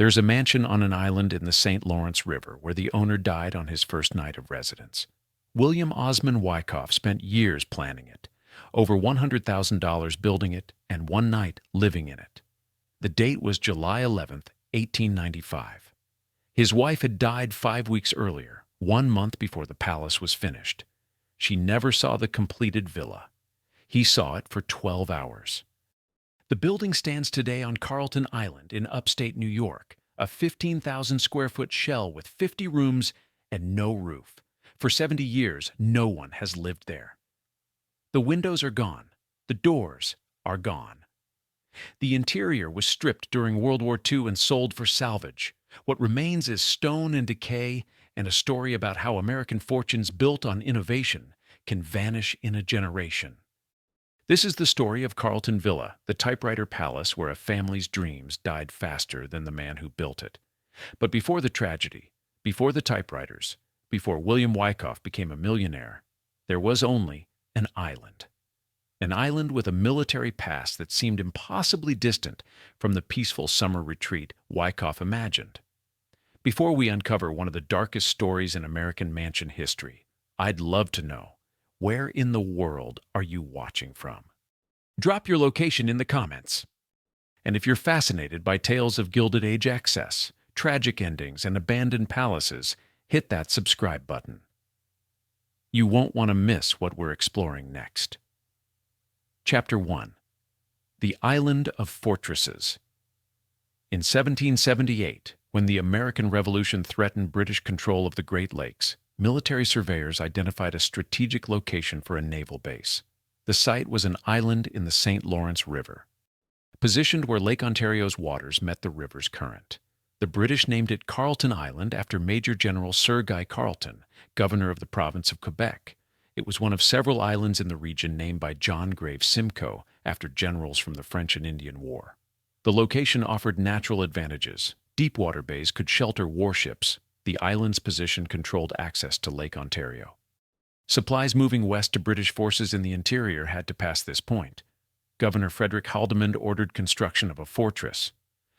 There's a mansion on an island in the St. Lawrence River where the owner died on his first night of residence. William Ozmun Wyckoff spent years planning it, over $100,000 building it, and one night living in it. The date was July 11th, 1895. His wife had died 5 weeks earlier, 1 month before the palace was finished. She never saw the completed villa. He saw it for 12 hours. The building stands today on Carleton Island in upstate New York, a 15,000-square-foot shell with 50 rooms and no roof. For 70 years, no one has lived there. The windows are gone. The doors are gone. The interior was stripped during World War II and sold for salvage. What remains is stone and decay and a story about how American fortunes built on innovation can vanish in a generation. This is the story of Carleton Villa, the typewriter palace where a family's dreams died faster than the man who built it. But before the tragedy, before the typewriters, before William Wyckoff became a millionaire, there was only an island. An island with a military past that seemed impossibly distant from the peaceful summer retreat Wyckoff imagined. Before we uncover one of the darkest stories in American mansion history, I'd love to know, where in the world are you watching from? Drop your location in the comments. And if you're fascinated by tales of Gilded Age excess, tragic endings, and abandoned palaces, hit that subscribe button. You won't want to miss what we're exploring next. Chapter 1. The Island of Fortresses. In 1778, when the American Revolution threatened British control of the Great Lakes, military surveyors identified a strategic location for a naval base. The site was an island in the St. Lawrence River, positioned where Lake Ontario's waters met the river's current. The British named it Carleton Island after Major General Sir Guy Carleton, governor of the province of Quebec. It was one of several islands in the region named by John Graves Simcoe after generals from the French and Indian War. The location offered natural advantages. Deepwater bays could shelter warships. The island's position controlled access to Lake Ontario. Supplies moving west to British forces in the interior had to pass this point. Governor Frederick Haldimand ordered construction of a fortress.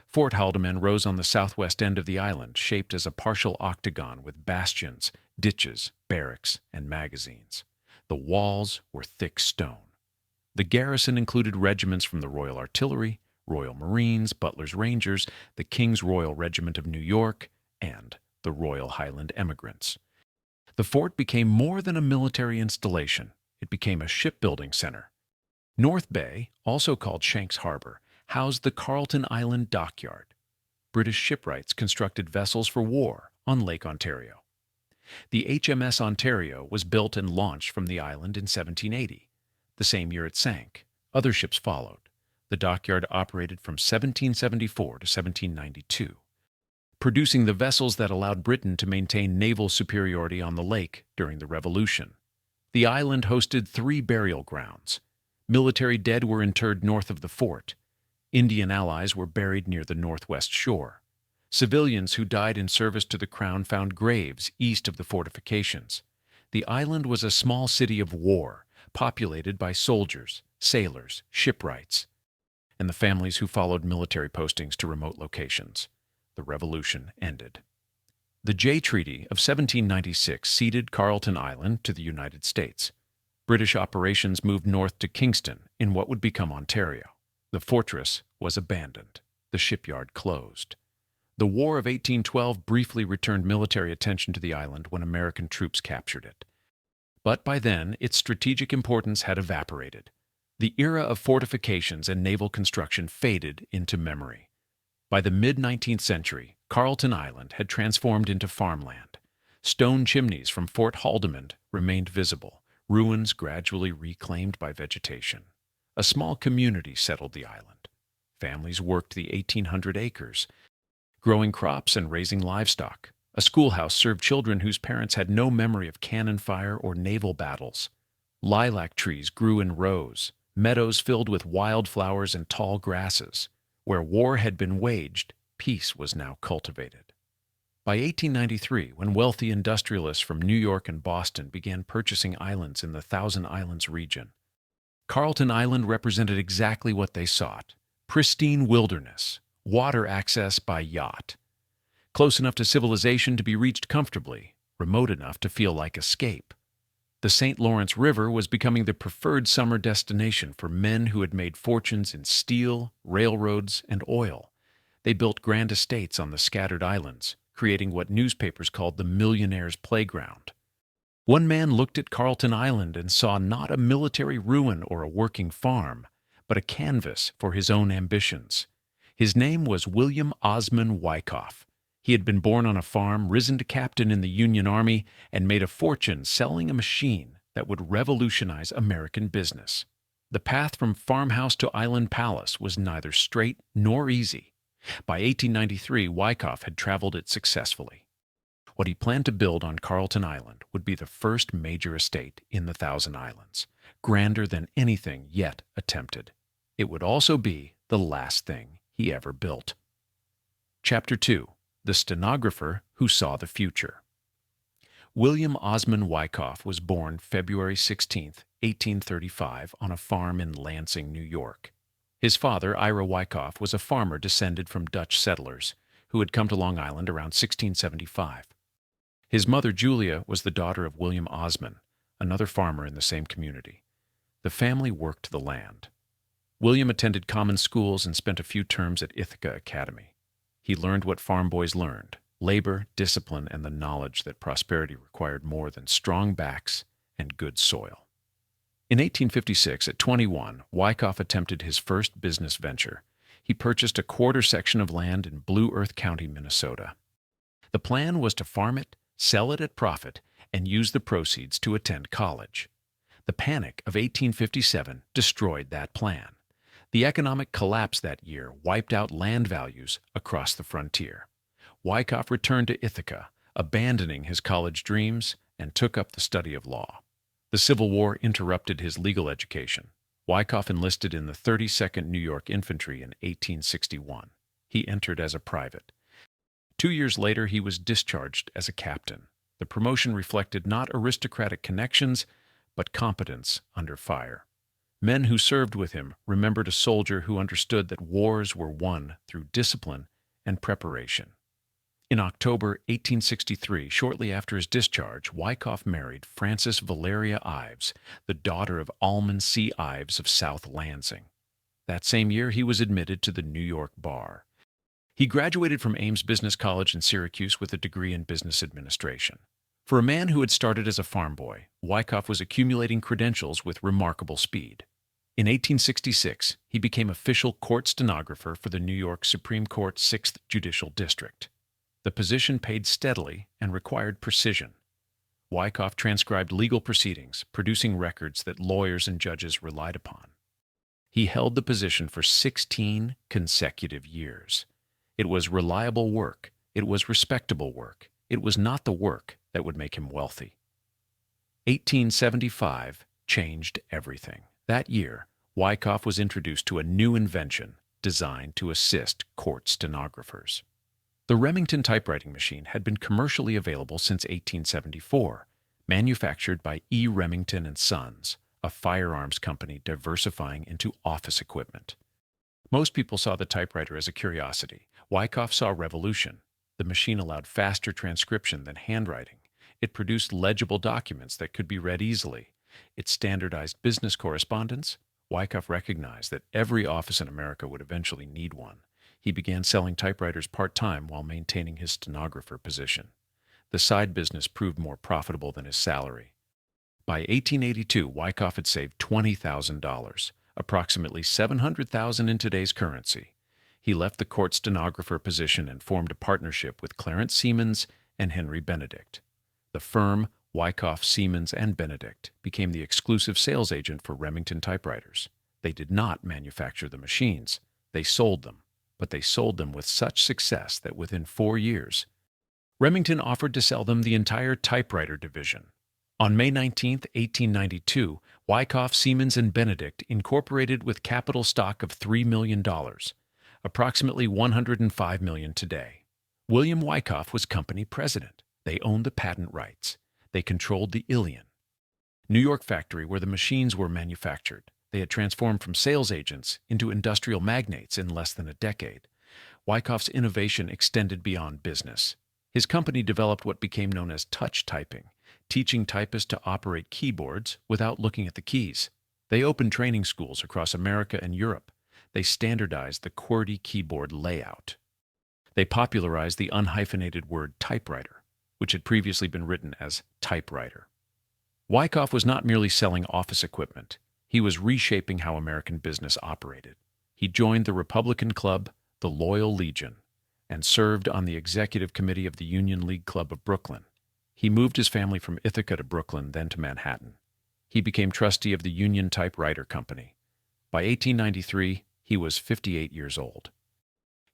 Fort Haldimand rose on the southwest end of the island, shaped as a partial octagon with bastions, ditches, barracks, and magazines. The walls were thick stone. The garrison included regiments from the Royal Artillery, Royal Marines, Butler's Rangers, the King's Royal Regiment of New York, and the Royal Highland Emigrants. The fort became more than a military installation. It became a shipbuilding center. North Bay, also called Shanks Harbor, housed the Carleton Island Dockyard. British shipwrights constructed vessels for war on Lake Ontario. The HMS Ontario was built and launched from the island in 1780. The same year it sank. Other ships followed. The dockyard operated from 1774 to 1792. Producing the vessels that allowed Britain to maintain naval superiority on the lake during the Revolution. The island hosted 3 burial grounds. Military dead were interred north of the fort. Indian allies were buried near the northwest shore. Civilians who died in service to the crown found graves east of the fortifications. The island was a small city of war, populated by soldiers, sailors, shipwrights, and the families who followed military postings to remote locations. The Revolution ended. The Jay Treaty of 1796 ceded Carleton Island to the United States. British operations moved north to Kingston in what would become Ontario. The fortress was abandoned. The shipyard closed. The War of 1812 briefly returned military attention to the island when American troops captured it. But by then, its strategic importance had evaporated. The era of fortifications and naval construction faded into memory. By the mid-19th century, Carleton Island had transformed into farmland. Stone chimneys from Fort Haldimand remained visible, ruins gradually reclaimed by vegetation. A small community settled the island. Families worked the 1,800 acres, growing crops and raising livestock. A schoolhouse served children whose parents had no memory of cannon fire or naval battles. Lilac trees grew in rows, meadows filled with wildflowers and tall grasses. Where war had been waged, peace was now cultivated. By 1893, when wealthy industrialists from New York and Boston began purchasing islands in the Thousand Islands region, Carleton Island represented exactly what they sought: pristine wilderness, water access by yacht. Close enough to civilization to be reached comfortably, remote enough to feel like escape. The St. Lawrence River was becoming the preferred summer destination for men who had made fortunes in steel, railroads, and oil. They built grand estates on the scattered islands, creating what newspapers called the millionaire's playground. One man looked at Carleton Island and saw not a military ruin or a working farm, but a canvas for his own ambitions. His name was William Ozmun Wyckoff. He had been born on a farm, risen to captain in the Union Army, and made a fortune selling a machine that would revolutionize American business. The path from farmhouse to island palace was neither straight nor easy. By 1893, Wyckoff had traveled it successfully. What he planned to build on Carleton Island would be the first major estate in the Thousand Islands, grander than anything yet attempted. It would also be the last thing he ever built. Chapter 2. The Stenographer Who Saw the Future. William Ozmun Wyckoff was born February 16, 1835, on a farm in Lansing, New York. His father, Ira Wyckoff, was a farmer descended from Dutch settlers who had come to Long Island around 1675. His mother, Julia, was the daughter of William Ozmun, another farmer in the same community. The family worked the land. William attended common schools and spent a few terms at Ithaca Academy. He learned what farm boys learned: labor, discipline, and the knowledge that prosperity required more than strong backs and good soil. In 1856, at 21, Wyckoff attempted his first business venture. He purchased a quarter section of land in Blue Earth County, Minnesota. The plan was to farm it, sell it at profit, and use the proceeds to attend college. The Panic of 1857 destroyed that plan. The economic collapse that year wiped out land values across the frontier. Wyckoff returned to Ithaca, abandoning his college dreams, and took up the study of law. The Civil War interrupted his legal education. Wyckoff enlisted in the 32nd New York Infantry in 1861. He entered as a private. 2 years later, he was discharged as a captain. The promotion reflected not aristocratic connections, but competence under fire. Men who served with him remembered a soldier who understood that wars were won through discipline and preparation. In October 1863, shortly after his discharge, Wyckoff married Frances Valeria Ives, the daughter of Almon C. Ives of South Lansing. That same year, he was admitted to the New York bar. He graduated from Ames Business College in Syracuse with a degree in business administration. For a man who had started as a farm boy, Wyckoff was accumulating credentials with remarkable speed. In 1866, he became official court stenographer for the New York Supreme Court 6th Judicial District. The position paid steadily and required precision. Wyckoff transcribed legal proceedings, producing records that lawyers and judges relied upon. He held the position for 16 consecutive years. It was reliable work. It was respectable work. It was not the work that would make him wealthy. 1875 changed everything. That year, Wyckoff was introduced to a new invention designed to assist court stenographers. The Remington typewriting machine had been commercially available since 1874, manufactured by E. Remington and Sons, a firearms company diversifying into office equipment. Most people saw the typewriter as a curiosity. Wyckoff saw revolution. The machine allowed faster transcription than handwriting. It produced legible documents that could be read easily. It standardized business correspondence. Wyckoff recognized that every office in America would eventually need one. He began selling typewriters part-time while maintaining his stenographer position. The side business proved more profitable than his salary. By 1882, Wyckoff had saved $20,000, approximately $700,000 in today's currency. He left the court stenographer position and formed a partnership with Clarence Seamans and Henry Benedict. The firm, Wyckoff Seamans Benedict, became the exclusive sales agent for Remington typewriters. They did not manufacture the machines. They sold them, but they sold them with such success that within 4 years, Remington offered to sell them the entire typewriter division. On May 19, 1892, Wyckoff Seamans Benedict incorporated with capital stock of $3 million, approximately $105 million today. William Wyckoff was company president. They owned the patent rights. They controlled the Ilion, New York factory where the machines were manufactured. They had transformed from sales agents into industrial magnates in less than a decade. Wyckoff's innovation extended beyond business. His company developed what became known as touch typing, teaching typists to operate keyboards without looking at the keys. They opened training schools across America and Europe. They standardized the QWERTY keyboard layout. They popularized the unhyphenated word typewriter, which had previously been written as typewriter. Wyckoff was not merely selling office equipment. He was reshaping how American business operated. He joined the Republican Club, the Loyal Legion, and served on the executive committee of the Union League Club of Brooklyn. He moved his family from Ithaca to Brooklyn, then to Manhattan. He became trustee of the Union Typewriter Company. By 1893, he was 58 years old.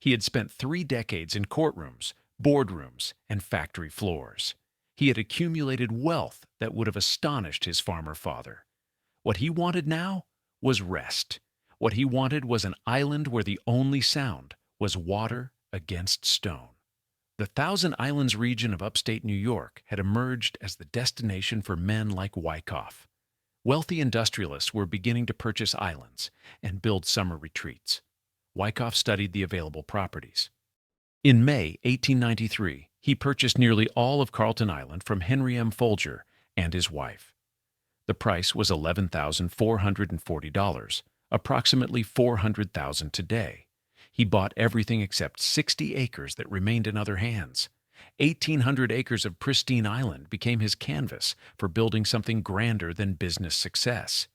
He had spent 3 decades in courtrooms, boardrooms, and factory floors. He had accumulated wealth that would have astonished his farmer father. What he wanted now was rest. What he wanted was an island where the only sound was water against stone. The Thousand Islands region of upstate New York had emerged as the destination for men like Wyckoff. Wealthy industrialists were beginning to purchase islands and build summer retreats. Wyckoff studied the available properties. In May 1893, he purchased nearly all of Carleton Island from Henry M. Folger and his wife. The price was $11,440, approximately $400,000 today. He bought everything except 60 acres that remained in other hands. 1,800 acres of pristine island became his canvas for building something grander than business success.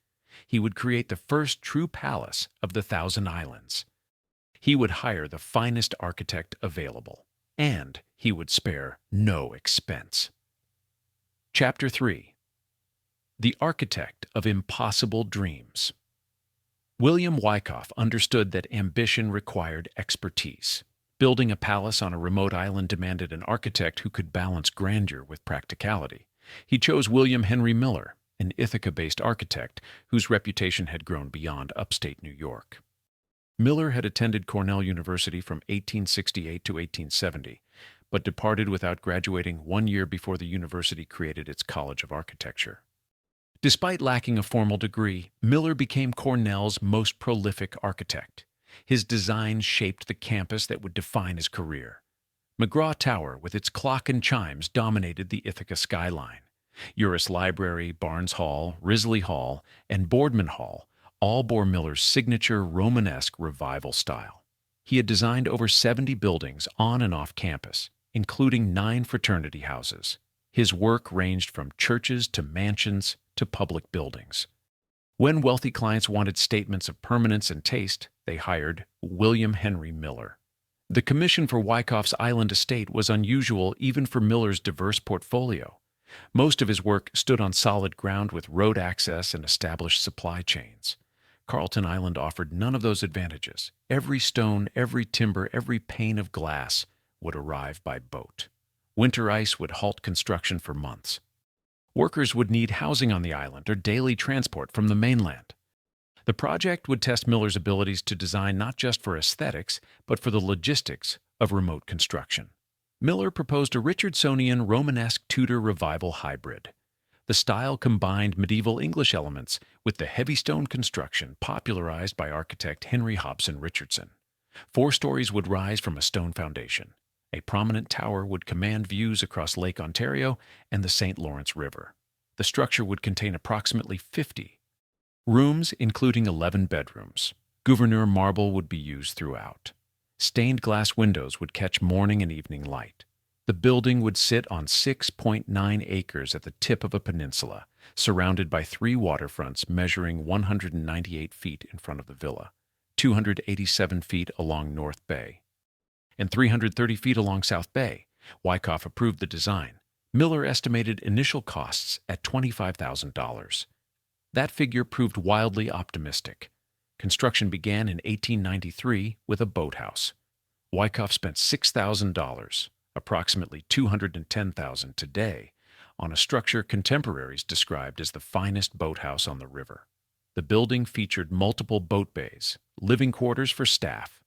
He would create the first true palace of the Thousand Islands. He would hire the finest architect available, and he would spare no expense. Chapter 3. The Architect of Impossible Dreams. William Wyckoff understood that ambition required expertise. Building a palace on a remote island demanded an architect who could balance grandeur with practicality. He chose William Henry Miller, an Ithaca-based architect whose reputation had grown beyond upstate New York. Miller had attended Cornell University from 1868 to 1870, but departed without graduating 1 year before the university created its College of Architecture. Despite lacking a formal degree, Miller became Cornell's most prolific architect. His design shaped the campus that would define his career. McGraw Tower, with its clock and chimes, dominated the Ithaca skyline. Uris Library, Barnes Hall, Risley Hall, and Boardman Hall all bore Miller's signature Romanesque Revival style. He had designed over 70 buildings on and off campus, including 9 fraternity houses. His work ranged from churches to mansions to public buildings. When wealthy clients wanted statements of permanence and taste, they hired William Henry Miller. The commission for Wyckoff's island estate was unusual even for Miller's diverse portfolio. Most of his work stood on solid ground with road access and established supply chains. Carleton Island offered none of those advantages. Every stone, every timber, every pane of glass would arrive by boat. Winter ice would halt construction for months. Workers would need housing on the island or daily transport from the mainland. The project would test Miller's abilities to design not just for aesthetics, but for the logistics of remote construction. Miller proposed a Richardsonian Romanesque-Tudor Revival hybrid. The style combined medieval English elements with the heavy stone construction popularized by architect Henry Hobson Richardson. 4 stories would rise from a stone foundation. A prominent tower would command views across Lake Ontario and the St. Lawrence River. The structure would contain approximately 50 rooms, including 11 bedrooms. Gouverneur marble would be used throughout. Stained glass windows would catch morning and evening light. The building would sit on 6.9 acres at the tip of a peninsula, surrounded by 3 waterfronts measuring 198 feet in front of the villa, 287 feet along North Bay, and 330 feet along South Bay. Wyckoff approved the design. Miller estimated initial costs at $25,000. That figure proved wildly optimistic. Construction began in 1893 with a boathouse. Wyckoff spent $6,000, approximately $210,000 today, on a structure contemporaries described as the finest boathouse on the river. The building featured multiple boat bays, living quarters for staff,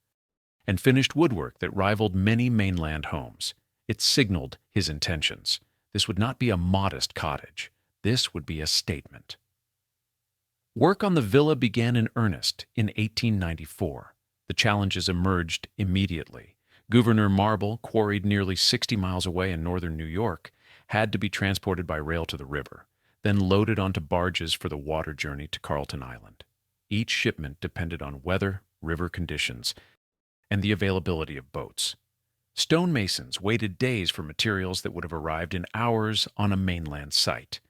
and finished woodwork that rivaled many mainland homes. It signaled his intentions. This would not be a modest cottage. This would be a statement. Work on the villa began in earnest in 1894. The challenges emerged immediately. Gouverneur marble, quarried nearly 60 miles away in northern New York, had to be transported by rail to the river, then loaded onto barges for the water journey to Carleton Island. Each shipment depended on weather, river conditions, and the availability of boats. Stonemasons waited days for materials that would have arrived in hours on a mainland site.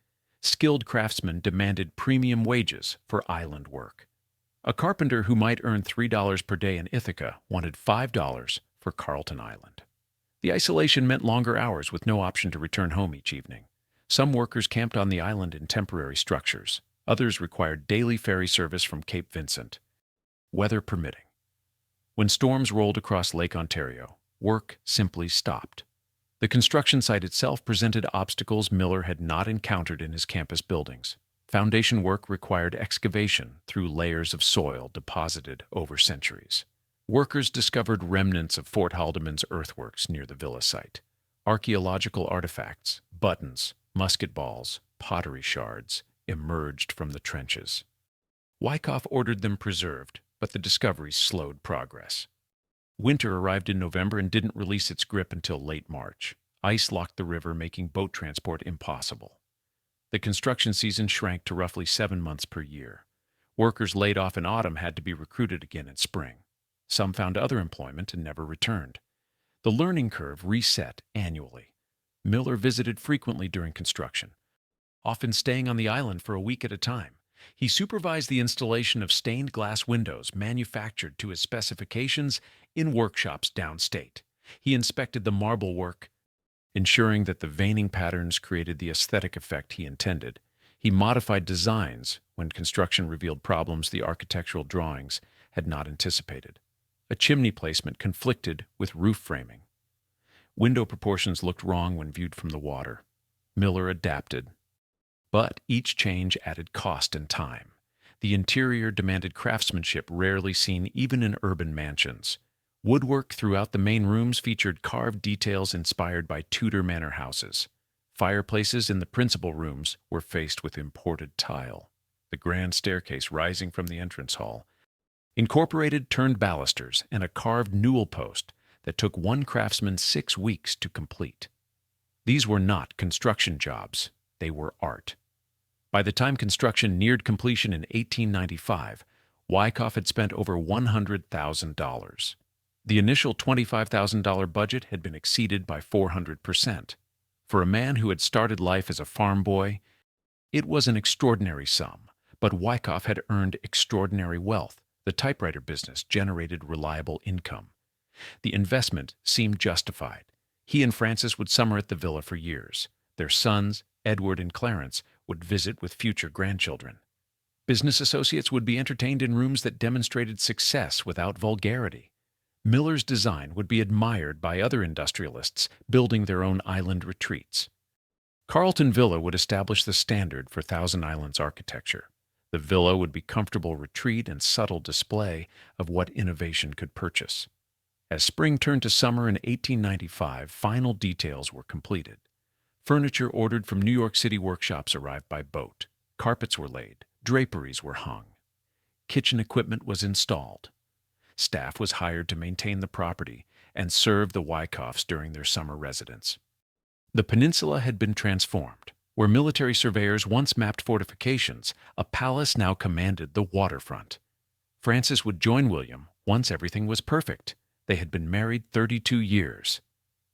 Skilled craftsmen demanded premium wages for island work. A carpenter who might earn $3 per day in Ithaca wanted $5 for Carleton Island. The isolation meant longer hours with no option to return home each evening. Some workers camped on the island in temporary structures. Others required daily ferry service from Cape Vincent, weather permitting. When storms rolled across Lake Ontario, work simply stopped. The construction site itself presented obstacles Millar had not encountered in his campus buildings. Foundation work required excavation through layers of soil deposited over centuries. Workers discovered remnants of Fort Haldimand's earthworks near the villa site. Archaeological artifacts, buttons, musket balls, pottery shards emerged from the trenches. Wyckoff ordered them preserved, but the discoveries slowed progress. Winter arrived in November and didn't release its grip until late March. Ice locked the river, making boat transport impossible. The construction season shrank to roughly 7 months per year. Workers laid off in autumn had to be recruited again in spring. Some found other employment and never returned. The learning curve reset annually. Millar visited frequently during construction, often staying on the island for a week at a time. He supervised the installation of stained glass windows manufactured to his specifications in workshops downstate. He inspected the marble work, ensuring that the veining patterns created the aesthetic effect he intended. He modified designs when construction revealed problems the architectural drawings had not anticipated. A chimney placement conflicted with roof framing. Window proportions looked wrong when viewed from the water. Millar adapted, but each change added cost and time. The interior demanded craftsmanship rarely seen even in urban mansions. Woodwork throughout the main rooms featured carved details inspired by Tudor manor houses. Fireplaces in the principal rooms were faced with imported tile. The grand staircase rising from the entrance hall incorporated turned balusters and a carved newel post that took one craftsman 6 weeks to complete. These were not construction jobs, they were art. By the time construction neared completion in 1895, Wyckoff had spent over $100,000. The initial $25,000 budget had been exceeded by 400%. For a man who had started life as a farm boy, it was an extraordinary sum, but Wyckoff had earned extraordinary wealth. The typewriter business generated reliable income. The investment seemed justified. He and Frances would summer at the villa for years. Their sons, Edward and Clarence, would visit with future grandchildren. Business associates would be entertained in rooms that demonstrated success without vulgarity. Millar's design would be admired by other industrialists building their own island retreats. Carleton Villa would establish the standard for Thousand Islands architecture. The villa would be comfortable retreat and subtle display of what innovation could purchase. As spring turned to summer in 1895, final details were completed. Furniture ordered from New York City workshops arrived by boat. Carpets were laid. Draperies were hung. Kitchen equipment was installed. Staff was hired to maintain the property and serve the Wyckoffs during their summer residence. The peninsula had been transformed. Where military surveyors once mapped fortifications, a palace now commanded the waterfront. Frances would join William once everything was perfect. They had been married 32 years.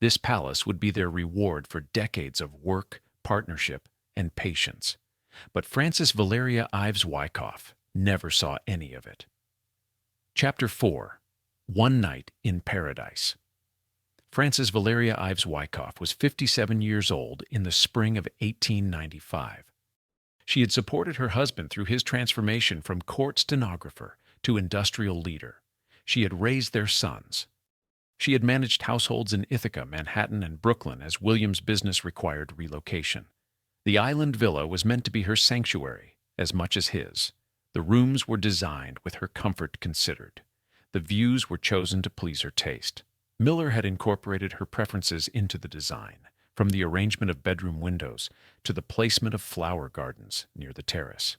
This palace would be their reward for decades of work, partnership, and patience. But Frances Valeria Ives Wyckoff never saw any of it. Chapter 4. One Night in Paradise. Frances Valeria Ives Wyckoff was 57 years old in the spring of 1895. She had supported her husband through his transformation from court stenographer to industrial leader. She had raised their sons. She had managed households in Ithaca, Manhattan, and Brooklyn as William's business required relocation. The island villa was meant to be her sanctuary as much as his. The rooms were designed with her comfort considered. The views were chosen to please her taste. Millar had incorporated her preferences into the design, from the arrangement of bedroom windows to the placement of flower gardens near the terrace.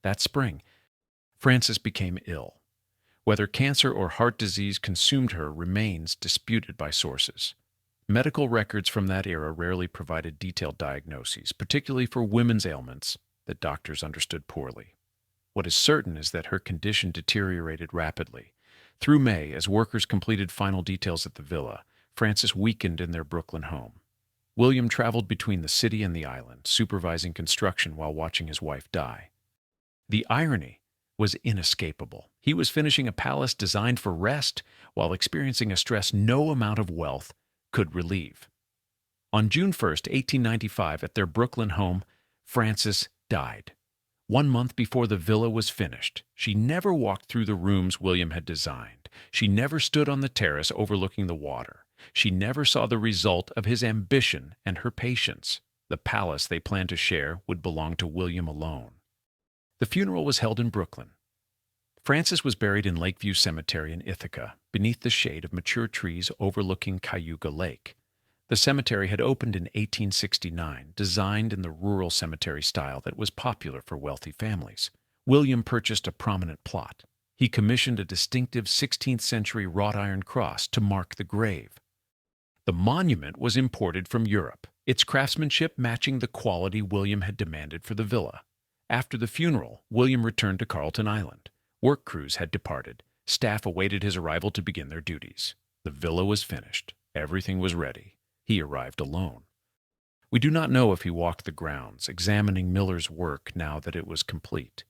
That spring, Frances became ill. Whether cancer or heart disease consumed her remains disputed by sources. Medical records from that era rarely provided detailed diagnoses, particularly for women's ailments that doctors understood poorly. What is certain is that her condition deteriorated rapidly. Through May, as workers completed final details at the villa, Frances weakened in their Brooklyn home. William traveled between the city and the island, supervising construction while watching his wife die. The irony was inescapable. He was finishing a palace designed for rest while experiencing a stress no amount of wealth could relieve. On June 1st, 1895, at their Brooklyn home, Frances died. 1 month before the villa was finished, she never walked through the rooms William had designed. She never stood on the terrace overlooking the water. She never saw the result of his ambition and her patience. The palace they planned to share would belong to William alone. The funeral was held in Brooklyn. Frances was buried in Lakeview Cemetery in Ithaca, beneath the shade of mature trees overlooking Cayuga Lake. The cemetery had opened in 1869, designed in the rural cemetery style that was popular for wealthy families. William purchased a prominent plot. He commissioned a distinctive 16th-century wrought iron cross to mark the grave. The monument was imported from Europe, its craftsmanship matching the quality William had demanded for the villa. After the funeral, William returned to Carleton Island. Work crews had departed. Staff awaited his arrival to begin their duties. The villa was finished. Everything was ready. He arrived alone. We do not know if he walked the grounds, examining Millar's work now that it was complete.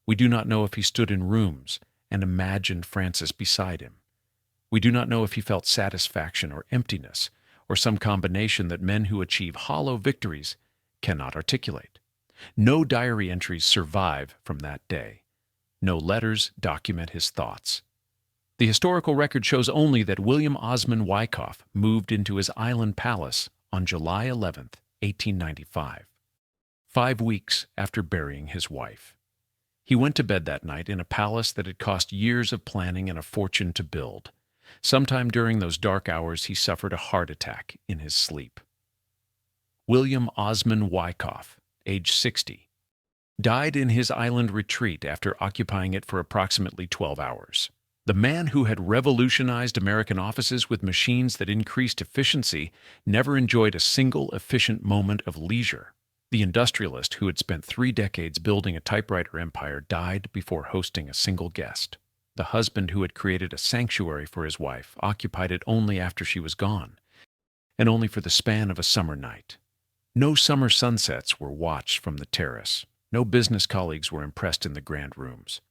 We do not know if he stood in rooms and imagined Frances beside him. We do not know if he felt satisfaction or emptiness, or some combination that men who achieve hollow victories cannot articulate. No diary entries survive from that day. No letters document his thoughts. The historical record shows only that William Ozmun Wyckoff moved into his island palace on July 11, 1895, 5 weeks after burying his wife. He went to bed that night in a palace that had cost years of planning and a fortune to build. Sometime during those dark hours, he suffered a heart attack in his sleep. William Ozmun Wyckoff, age 60, died in his island retreat after occupying it for approximately 12 hours. The man who had revolutionized American offices with machines that increased efficiency never enjoyed a single efficient moment of leisure. The industrialist who had spent 3 decades building a typewriter empire died before hosting a single guest. The husband who had created a sanctuary for his wife occupied it only after she was gone, and only for the span of a summer night. No summer sunsets were watched from the terrace. No business colleagues were impressed in the grand rooms.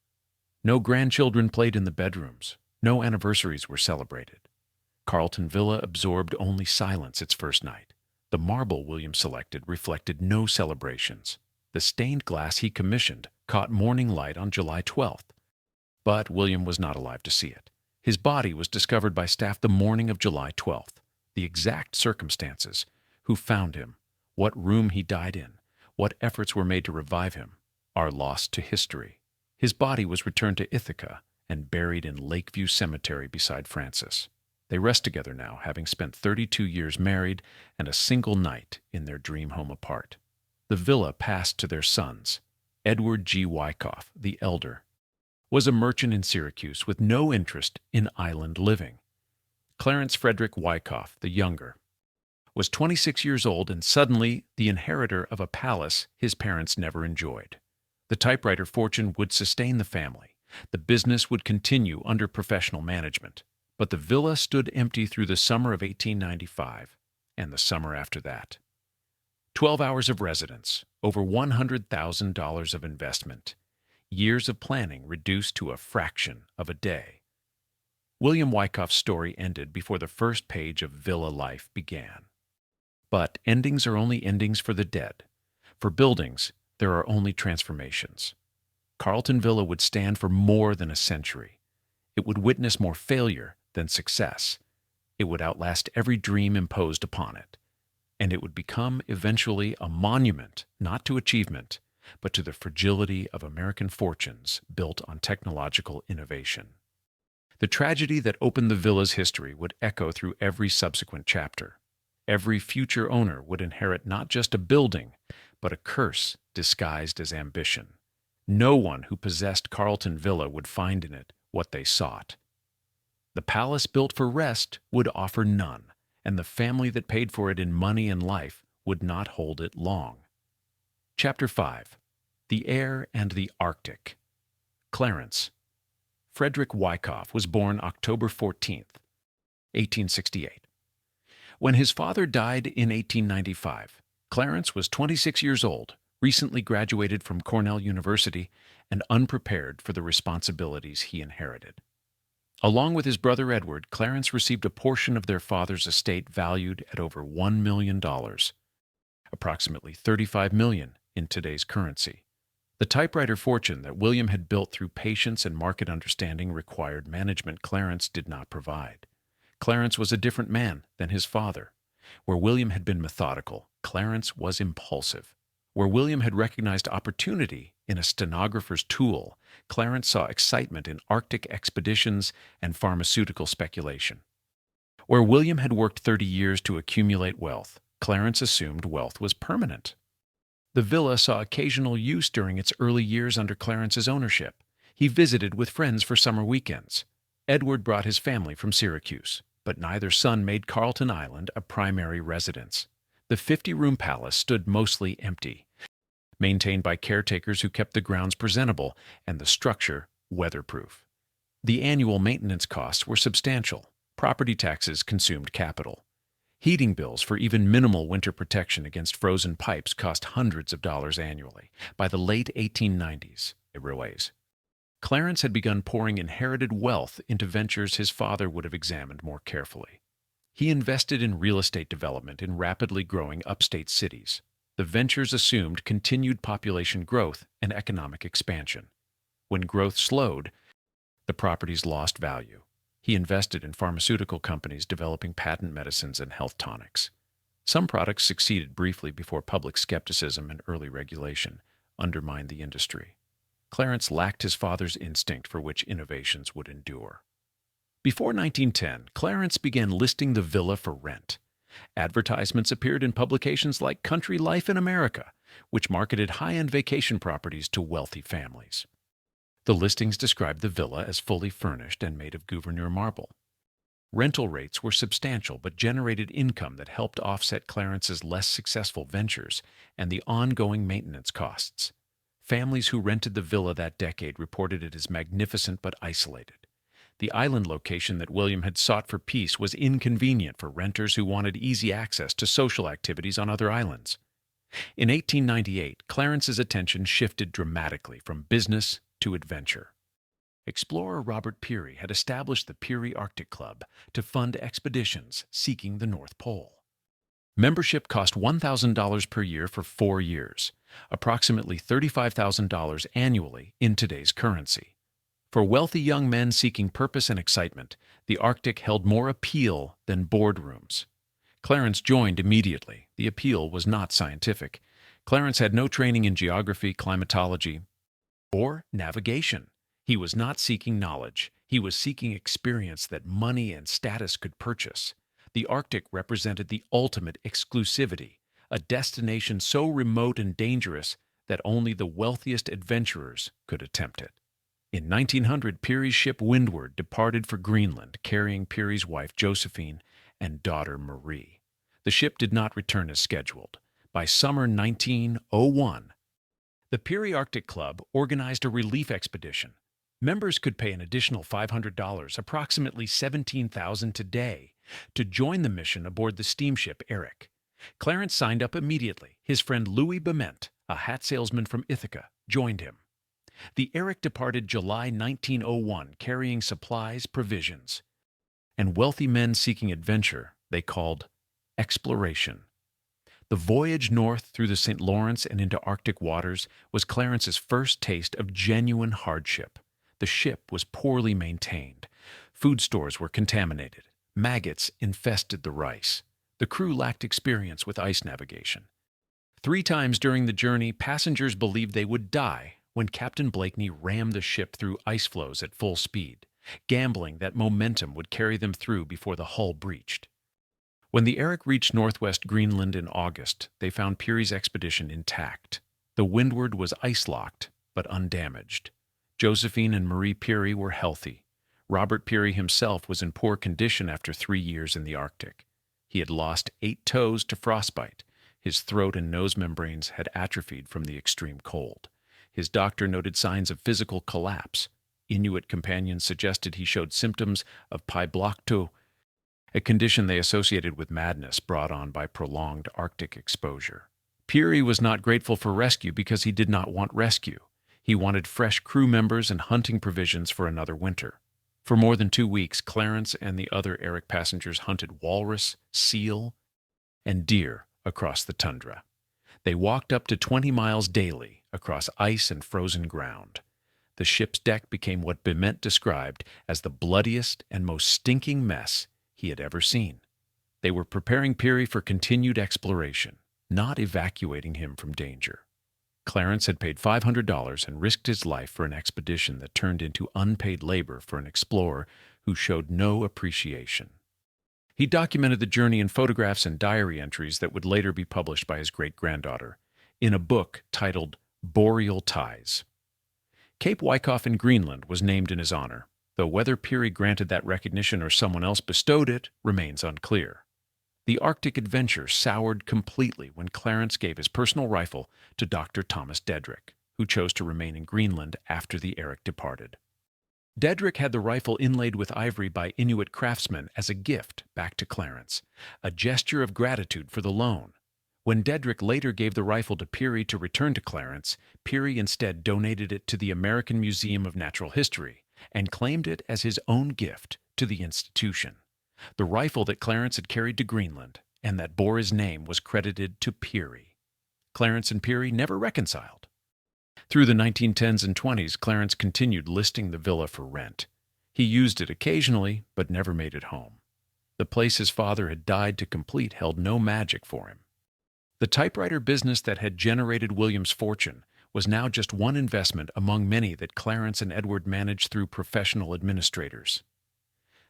No grandchildren played in the bedrooms. No anniversaries were celebrated. Carleton Villa absorbed only silence its first night. The marble William selected reflected no celebrations. The stained glass he commissioned caught morning light on July 12th. But William was not alive to see it. His body was discovered by staff the morning of July 12th. The exact circumstances, who found him, what room he died in, what efforts were made to revive him, are lost to history. His body was returned to Ithaca and buried in Lakeview Cemetery beside Frances. They rest together now, having spent 32 years married and a single night in their dream home apart. The villa passed to their sons. Edward G. Wyckoff, the elder, was a merchant in Syracuse with no interest in island living. Clarence Frederick Wyckoff, the younger, was 26 years old and suddenly the inheritor of a palace his parents never enjoyed. The typewriter fortune would sustain the family. The business would continue under professional management. But the villa stood empty through the summer of 1895 and the summer after that. 12 hours of residence, over $100,000 of investment, years of planning reduced to a fraction of a day. William Wyckoff's story ended before the first page of villa life began. But endings are only endings for the dead. For buildings, there are only transformations. Carleton Villa would stand for more than a century. It would witness more failure than success. It would outlast every dream imposed upon it. And it would become eventually a monument, not to achievement, but to the fragility of American fortunes built on technological innovation. The tragedy that opened the villa's history would echo through every subsequent chapter. Every future owner would inherit not just a building, but a curse disguised as ambition. No one who possessed Carleton Villa would find in it what they sought. The palace built for rest would offer none, and the family that paid for it in money and life would not hold it long. Chapter 5. The Heir and the Arctic. Clarence Frederick Wyckoff was born October 14th, 1868. When his father died in 1895, Clarence was 26 years old, recently graduated from Cornell University, and unprepared for the responsibilities he inherited. Along with his brother Edward, Clarence received a portion of their father's estate valued at over $1 million, approximately $35 million in today's currency. The typewriter fortune that William had built through patience and market understanding required management Clarence did not provide. Clarence was a different man than his father. Where William had been methodical, Clarence was impulsive. Where William had recognized opportunity in a stenographer's tool, Clarence saw excitement in Arctic expeditions and pharmaceutical speculation. Where William had worked 30 years to accumulate wealth, Clarence assumed wealth was permanent. The villa saw occasional use during its early years under Clarence's ownership. He visited with friends for summer weekends. Edward brought his family from Syracuse, but neither son made Carleton Island a primary residence. The 50-room palace stood mostly empty, maintained by caretakers who kept the grounds presentable and the structure weatherproof. The annual maintenance costs were substantial. Property taxes consumed capital. Heating bills for even minimal winter protection against frozen pipes cost hundreds of dollars annually. By the late 1890s, Clarence had begun pouring inherited wealth into ventures his father would have examined more carefully. He invested in real estate development in rapidly growing upstate cities. The ventures assumed continued population growth and economic expansion. When growth slowed, the properties lost value. He invested in pharmaceutical companies developing patent medicines and health tonics. Some products succeeded briefly before public skepticism and early regulation undermined the industry. Clarence lacked his father's instinct for which innovations would endure. Before 1910, Clarence began listing the villa for rent. Advertisements appeared in publications like Country Life in America, which marketed high-end vacation properties to wealthy families. The listings described the villa as fully furnished and made of Gouverneur marble. Rental rates were substantial but generated income that helped offset Clarence's less successful ventures and the ongoing maintenance costs. Families who rented the villa that decade reported it as magnificent but isolated. The island location that William had sought for peace was inconvenient for renters who wanted easy access to social activities on other islands. In 1898, Clarence's attention shifted dramatically from business to adventure. Explorer Robert Peary had established the Peary Arctic Club to fund expeditions seeking the North Pole. Membership cost $1,000 per year for 4 years, approximately $35,000 annually in today's currency. For wealthy young men seeking purpose and excitement, the Arctic held more appeal than boardrooms. Clarence joined immediately. The appeal was not scientific. Clarence had no training in geography, climatology, or navigation. He was not seeking knowledge. He was seeking experience that money and status could purchase. The Arctic represented the ultimate exclusivity, a destination so remote and dangerous that only the wealthiest adventurers could attempt it. In 1900, Peary's ship Windward departed for Greenland, carrying Peary's wife Josephine and daughter Marie. The ship did not return as scheduled. By summer 1901, the Peary Arctic Club organized a relief expedition. Members could pay an additional $500, approximately $17,000 today, to join the mission aboard the steamship Erik. Clarence signed up immediately. His friend Louis Bement, a hat salesman from Ithaca, joined him. The Erik departed July 1901, carrying supplies, provisions, and wealthy men seeking adventure they called exploration. The voyage north through the St. Lawrence and into Arctic waters was Clarence's first taste of genuine hardship. The ship was poorly maintained. Food stores were contaminated. Maggots infested the rice. The crew lacked experience with ice navigation. 3 times during the journey, passengers believed they would die when Captain Blakeney rammed the ship through ice floes at full speed, gambling that momentum would carry them through before the hull breached. When the Erik reached northwest Greenland in August, they found Peary's expedition intact. The Windward was ice-locked, but undamaged. Josephine and Marie Peary were healthy. Robert Peary himself was in poor condition after 3 years in the Arctic. He had lost 8 toes to frostbite. His throat and nose membranes had atrophied from the extreme cold. His doctor noted signs of physical collapse. Inuit companions suggested he showed symptoms of pyblocto, a condition they associated with madness brought on by prolonged Arctic exposure. Peary was not grateful for rescue because he did not want rescue. He wanted fresh crew members and hunting provisions for another winter. For more than 2 weeks, Clarence and the other Erik passengers hunted walrus, seal, and deer across the tundra. They walked up to 20 miles daily across ice and frozen ground. The ship's deck became what Bement described as the bloodiest and most stinking mess he had ever seen. They were preparing Peary for continued exploration, not evacuating him from danger. Clarence had paid $500 and risked his life for an expedition that turned into unpaid labor for an explorer who showed no appreciation. He documented the journey in photographs and diary entries that would later be published by his great-granddaughter in a book titled Boreal Ties. Cape Wyckoff in Greenland was named in his honor, though whether Peary granted that recognition or someone else bestowed it remains unclear. The Arctic adventure soured completely when Clarence gave his personal rifle to Dr. Thomas Dedrick, who chose to remain in Greenland after the Erik departed. Dedrick had the rifle inlaid with ivory by Inuit craftsmen as a gift back to Clarence, a gesture of gratitude for the loan. When Dedrick later gave the rifle to Peary to return to Clarence, Peary instead donated it to the American Museum of Natural History and claimed it as his own gift to the institution. The rifle that Clarence had carried to Greenland and that bore his name was credited to Peary. Clarence and Peary never reconciled. Through the 1910s and 20s, Clarence continued listing the villa for rent. He used it occasionally, but never made it home. The place his father had died to complete held no magic for him. The typewriter business that had generated William's fortune was now just one investment among many that Clarence and Edward managed through professional administrators.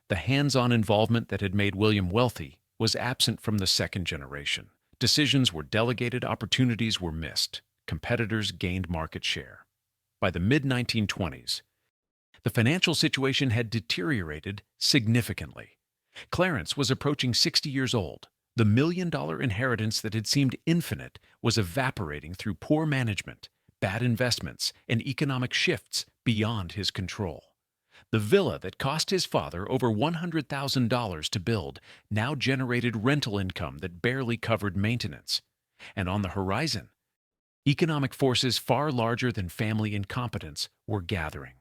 The hands-on involvement that had made William wealthy was absent from the second generation. Decisions were delegated, opportunities were missed. Competitors gained market share. By the mid-1920s, the financial situation had deteriorated significantly. Clarence was approaching 60 years old. The million-dollar inheritance that had seemed infinite was evaporating through poor management, bad investments, and economic shifts beyond his control. The villa that cost his father over $100,000 to build now generated rental income that barely covered maintenance. And on the horizon, economic forces far larger than family incompetence were gathering.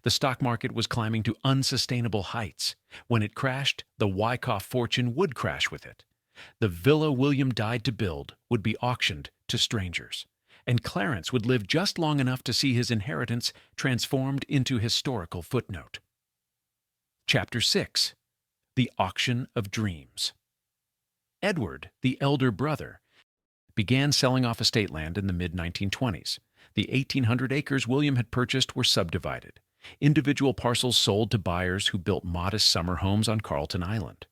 The stock market was climbing to unsustainable heights. When it crashed, the Wyckoff fortune would crash with it. The villa William died to build would be auctioned to strangers, and Clarence would live just long enough to see his inheritance transformed into historical footnote. Chapter 6. The Auction of Dreams. Edward, the elder brother, began selling off estate land in the mid-1920s. The 1,800 acres William had purchased were subdivided. Individual parcels sold to buyers who built modest summer homes on Carleton Island.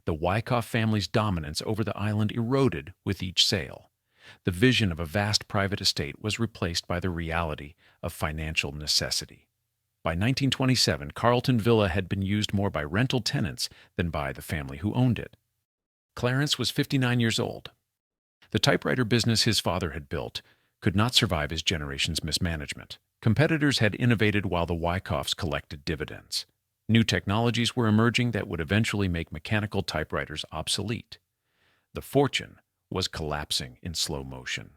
The Wyckoff family's dominance over the island eroded with each sale. The vision of a vast private estate was replaced by the reality of financial necessity. By 1927, Carleton Villa had been used more by rental tenants than by the family who owned it. Clarence was 59 years old. The typewriter business his father had built could not survive his generation's mismanagement. Competitors had innovated while the Wyckoffs collected dividends. New technologies were emerging that would eventually make mechanical typewriters obsolete. The fortune was collapsing in slow motion.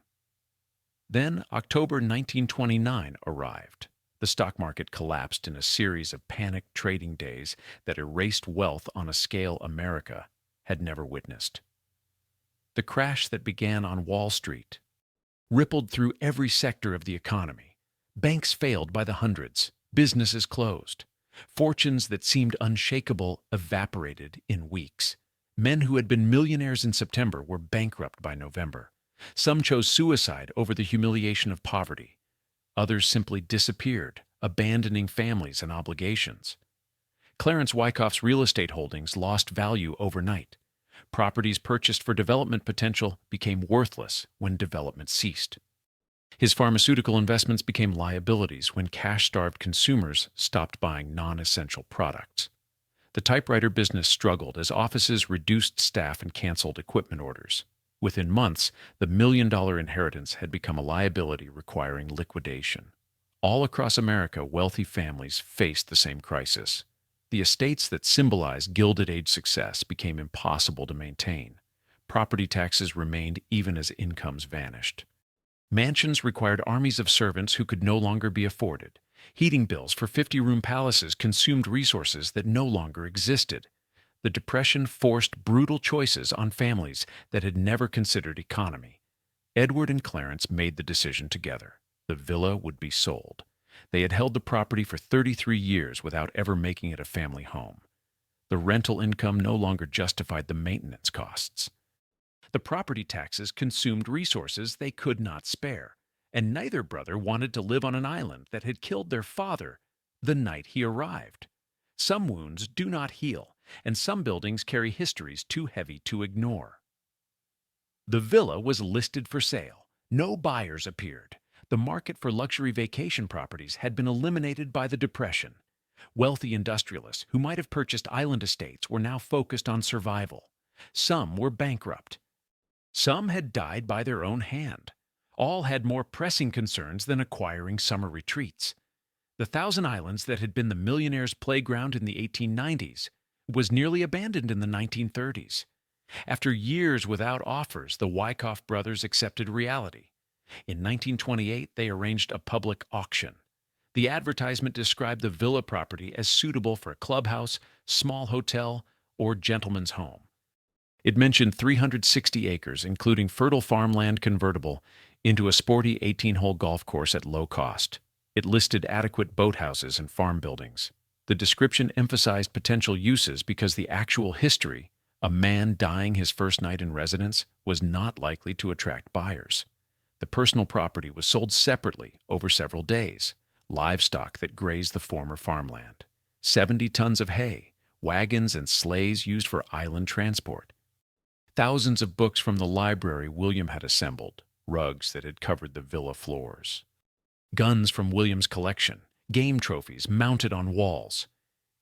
Then October 1929 arrived. The stock market collapsed in a series of panicked trading days that erased wealth on a scale America had never witnessed. The crash that began on Wall Street rippled through every sector of the economy. Banks failed by the hundreds. Businesses closed. Fortunes that seemed unshakable evaporated in weeks. Men who had been millionaires in September were bankrupt by November. Some chose suicide over the humiliation of poverty. Others simply disappeared, abandoning families and obligations. Clarence Wyckoff's real estate holdings lost value overnight. Properties purchased for development potential became worthless when development ceased. His pharmaceutical investments became liabilities when cash-starved consumers stopped buying non-essential products. The typewriter business struggled as offices reduced staff and canceled equipment orders. Within months, the million-dollar inheritance had become a liability requiring liquidation. All across America, wealthy families faced the same crisis. The estates that symbolized Gilded Age success became impossible to maintain. Property taxes remained even as incomes vanished. Mansions required armies of servants who could no longer be afforded. Heating bills for 50-room palaces consumed resources that no longer existed. The Depression forced brutal choices on families that had never considered economy. Edward and Clarence made the decision together. The villa would be sold. They had held the property for 33 years without ever making it a family home. The rental income no longer justified the maintenance costs. The property taxes consumed resources they could not spare, and neither brother wanted to live on an island that had killed their father the night he arrived. Some wounds do not heal, and some buildings carry histories too heavy to ignore. The villa was listed for sale. No buyers appeared. The market for luxury vacation properties had been eliminated by the Depression. Wealthy industrialists who might have purchased island estates were now focused on survival. Some were bankrupt. Some had died by their own hand. All had more pressing concerns than acquiring summer retreats. The Thousand Islands that had been the millionaire's playground in the 1890s was nearly abandoned in the 1930s. After years without offers, the Wyckoff brothers accepted reality. In 1928, they arranged a public auction. The advertisement described the villa property as suitable for a clubhouse, small hotel, or gentleman's home. It mentioned 360 acres, including fertile farmland convertible into a sporty 18-hole golf course at low cost. It listed adequate boathouses and farm buildings. The description emphasized potential uses because the actual history, a man dying his first night in residence, was not likely to attract buyers. The personal property was sold separately over several days. Livestock that grazed the former farmland. 70 tons of hay, wagons and sleighs used for island transport. Thousands of books from the library William had assembled, rugs that had covered the villa floors. Guns from William's collection, game trophies mounted on walls.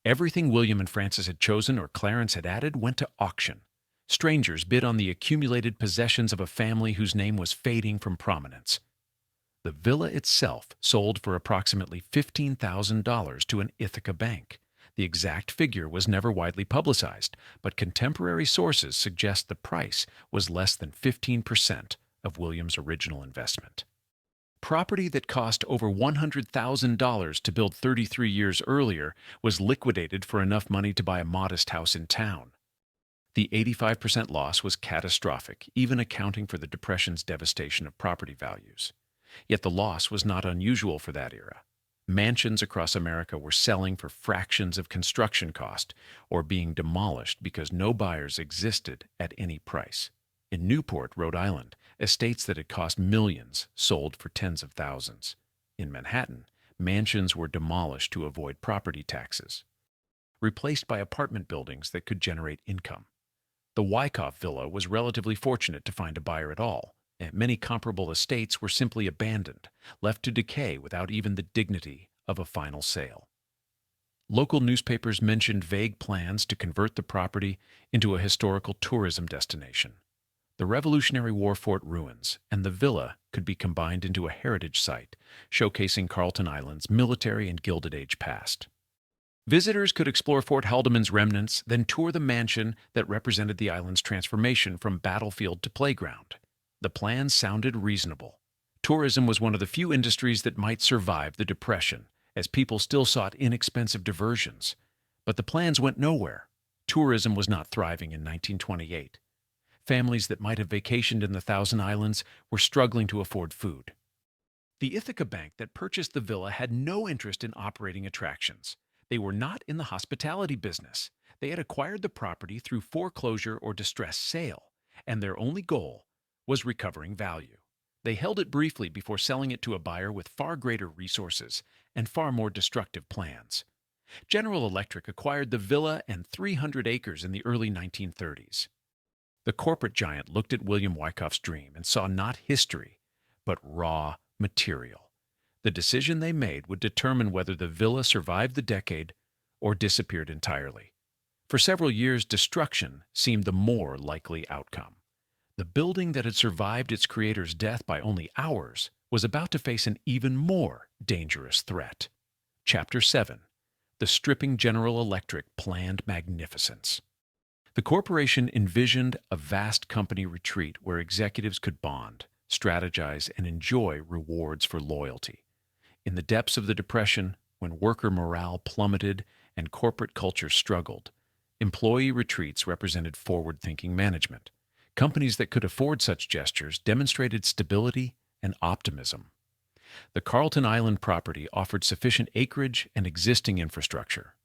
Everything William and Frances had chosen or Clarence had added went to auction. Strangers bid on the accumulated possessions of a family whose name was fading from prominence. The villa itself sold for approximately $15,000 to an Ithaca bank. The exact figure was never widely publicized, but contemporary sources suggest the price was less than 15% of William's original investment. Property that cost over $100,000 to build 33 years earlier was liquidated for enough money to buy a modest house in town. The 85% loss was catastrophic, even accounting for the Depression's devastation of property values. Yet the loss was not unusual for that era. Mansions across America were selling for fractions of construction cost or being demolished because no buyers existed at any price. In Newport, Rhode Island, estates that had cost millions sold for tens of thousands. In Manhattan, mansions were demolished to avoid property taxes, replaced by apartment buildings that could generate income. The Wyckoff villa was relatively fortunate to find a buyer at all, and many comparable estates were simply abandoned, left to decay without even the dignity of a final sale. Local newspapers mentioned vague plans to convert the property into a historical tourism destination. The Revolutionary War fort ruins and the villa could be combined into a heritage site, showcasing Carleton Island's military and Gilded Age past. Visitors could explore Fort Haldimand's remnants, then tour the mansion that represented the island's transformation from battlefield to playground. The plan sounded reasonable. Tourism was one of the few industries that might survive the Depression, as people still sought inexpensive diversions. But the plans went nowhere. Tourism was not thriving in 1928. Families that might have vacationed in the Thousand Islands were struggling to afford food. The Ithaca Bank that purchased the villa had no interest in operating attractions. They were not in the hospitality business. They had acquired the property through foreclosure or distressed sale, and their only goal was recovering value. They held it briefly before selling it to a buyer with far greater resources and far more destructive plans. General Electric acquired the villa and 300 acres in the early 1930s. The corporate giant looked at William Wyckoff's dream and saw not history, but raw material. The decision they made would determine whether the villa survived the decade or disappeared entirely. For several years, destruction seemed the more likely outcome. The building that had survived its creator's death by only hours was about to face an even more dangerous threat. Chapter 7. The stripping General Electric planned magnificence. The corporation envisioned a vast company retreat where executives could bond, strategize, and enjoy rewards for loyalty. In the depths of the Depression, when worker morale plummeted and corporate culture struggled, employee retreats represented forward-thinking management. Companies that could afford such gestures demonstrated stability and optimism. The Carleton Island property offered sufficient acreage and existing infrastructure.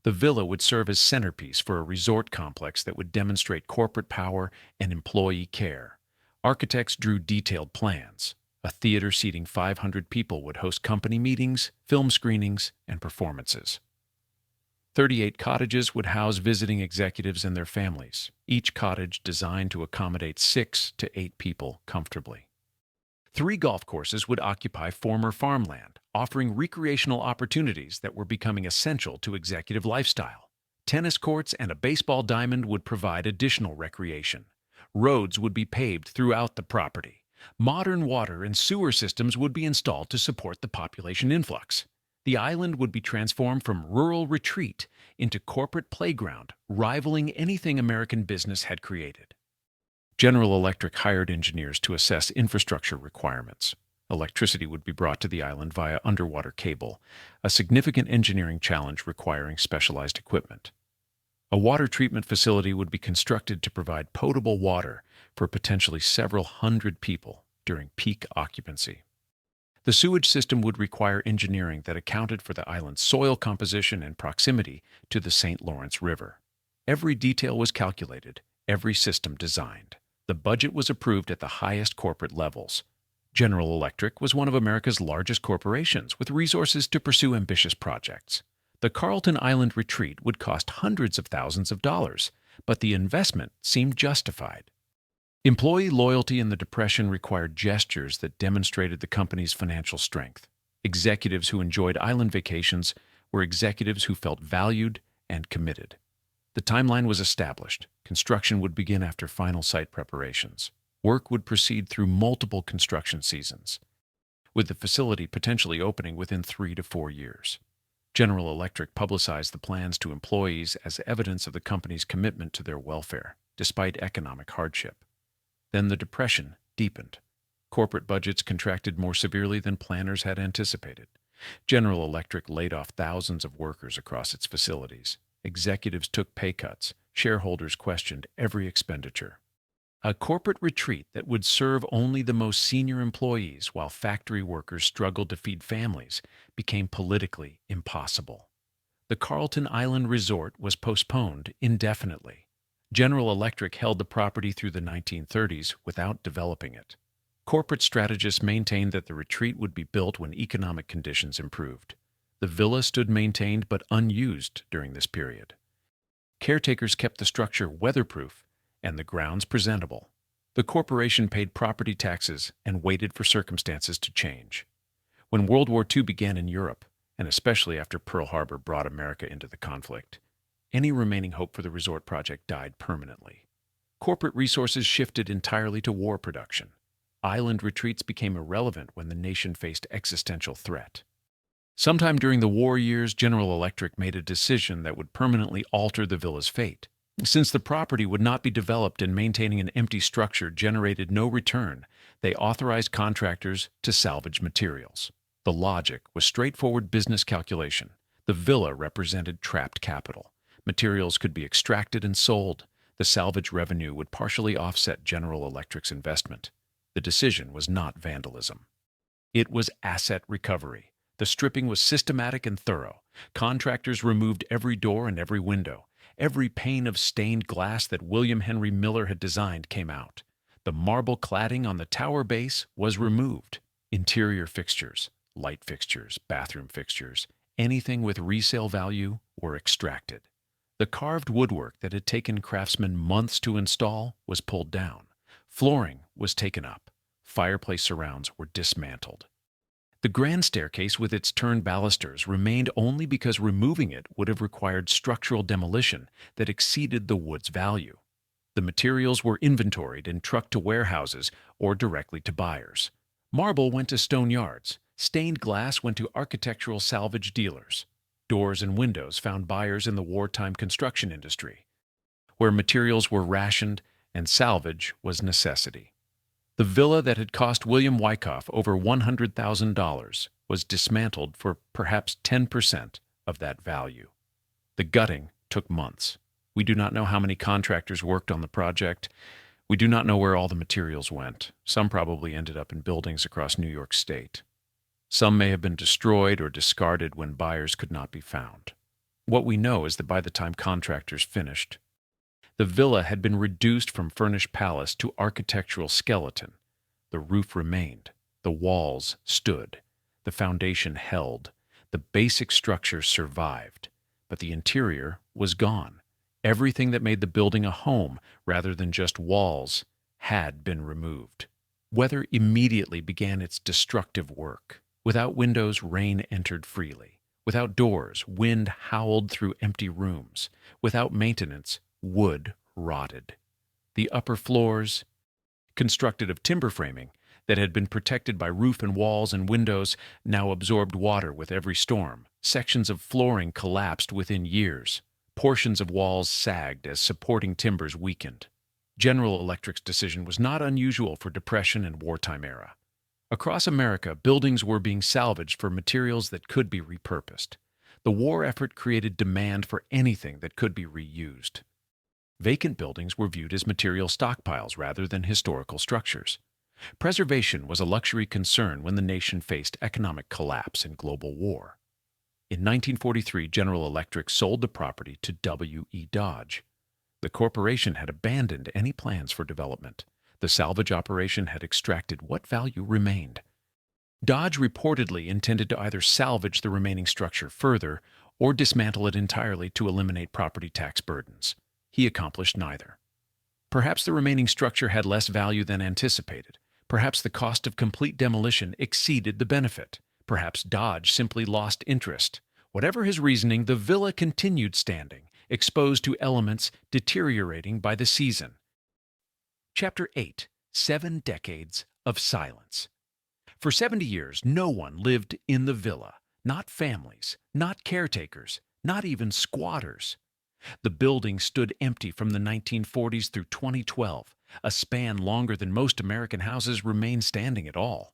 The villa would serve as centerpiece for a resort complex that would demonstrate corporate power and employee care. Architects drew detailed plans. A theater seating 500 people would host company meetings, film screenings, and performances. 38 cottages would house visiting executives and their families, each cottage designed to accommodate 6 to 8 people comfortably. 3 golf courses would occupy former farmland, offering recreational opportunities that were becoming essential to executive lifestyle. Tennis courts and a baseball diamond would provide additional recreation. Roads would be paved throughout the property. Modern water and sewer systems would be installed to support the population influx. The island would be transformed from rural retreat into corporate playground, rivaling anything American business had created. General Electric hired engineers to assess infrastructure requirements. Electricity would be brought to the island via underwater cable, a significant engineering challenge requiring specialized equipment. A water treatment facility would be constructed to provide potable water for potentially several hundred people during peak occupancy. The sewage system would require engineering that accounted for the island's soil composition and proximity to the St. Lawrence River. Every detail was calculated, every system designed. The budget was approved at the highest corporate levels. General Electric was one of America's largest corporations with resources to pursue ambitious projects. The Carleton Island retreat would cost hundreds of thousands of dollars, but the investment seemed justified. Employee loyalty in the Depression required gestures that demonstrated the company's financial strength. Executives who enjoyed island vacations were executives who felt valued and committed. The timeline was established. Construction would begin after final site preparations. Work would proceed through multiple construction seasons, with the facility potentially opening within 3 to 4 years. General Electric publicized the plans to employees as evidence of the company's commitment to their welfare, despite economic hardship. Then the Depression deepened. Corporate budgets contracted more severely than planners had anticipated. General Electric laid off thousands of workers across its facilities. Executives took pay cuts. Shareholders questioned every expenditure. A corporate retreat that would serve only the most senior employees while factory workers struggled to feed families became politically impossible. The Carleton Island Resort was postponed indefinitely. General Electric held the property through the 1930s without developing it. Corporate strategists maintained that the retreat would be built when economic conditions improved. The villa stood maintained but unused during this period. Caretakers kept the structure weatherproof and the grounds presentable. The corporation paid property taxes and waited for circumstances to change. When World War II began in Europe, and especially after Pearl Harbor brought America into the conflict, any remaining hope for the resort project died permanently. Corporate resources shifted entirely to war production. Island retreats became irrelevant when the nation faced existential threat. Sometime during the war years, General Electric made a decision that would permanently alter the villa's fate. Since the property would not be developed and maintaining an empty structure generated no return, they authorized contractors to salvage materials. The logic was straightforward business calculation. The villa represented trapped capital. Materials could be extracted and sold. The salvage revenue would partially offset General Electric's investment. The decision was not vandalism. It was asset recovery. The stripping was systematic and thorough. Contractors removed every door and every window. Every pane of stained glass that William Henry Miller had designed came out. The marble cladding on the tower base was removed. Interior fixtures, light fixtures, bathroom fixtures, anything with resale value were extracted. The carved woodwork that had taken craftsmen months to install was pulled down. Flooring was taken up. fireplace surrounds were dismantled. The grand staircase with its turned balusters remained only because removing it would have required structural demolition that exceeded the wood's value. The materials were inventoried and trucked to warehouses or directly to buyers. Marble went to stone yards. Stained glass went to architectural salvage dealers. Doors and windows found buyers in the wartime construction industry, where materials were rationed and salvage was necessity. The villa that had cost William Wyckoff over $100,000 was dismantled for perhaps 10% of that value. The gutting took months. We do not know how many contractors worked on the project. We do not know where all the materials went. Some probably ended up in buildings across New York State. Some may have been destroyed or discarded when buyers could not be found. What we know is that by the time contractors finished, the villa had been reduced from furnished palace to architectural skeleton. The roof remained, the walls stood, the foundation held, the basic structure survived, but the interior was gone. Everything that made the building a home rather than just walls had been removed. Weather immediately began its destructive work. Without windows, rain entered freely. Without doors, wind howled through empty rooms. Without maintenance, wood rotted. The upper floors, constructed of timber framing that had been protected by roof and walls and windows, now absorbed water with every storm. Sections of flooring collapsed within years. Portions of walls sagged as supporting timbers weakened. General Electric's decision was not unusual for Depression and wartime era. Across America, buildings were being salvaged for materials that could be repurposed. The war effort created demand for anything that could be reused. Vacant buildings were viewed as material stockpiles rather than historical structures. Preservation was a luxury concern when the nation faced economic collapse and global war. In 1943, General Electric sold the property to W.E. Dodge. The corporation had abandoned any plans for development. The salvage operation had extracted what value remained. Dodge reportedly intended to either salvage the remaining structure further or dismantle it entirely to eliminate property tax burdens. He accomplished neither. Perhaps the remaining structure had less value than anticipated. Perhaps the cost of complete demolition exceeded the benefit. Perhaps Dodge simply lost interest. Whatever his reasoning, the villa continued standing, exposed to elements deteriorating by the season. Chapter 8. 7 Decades of Silence. For 70 years, no one lived in the villa. Not families, not caretakers, not even squatters. The building stood empty from the 1940s through 2012. A span longer than most American houses remained standing at all.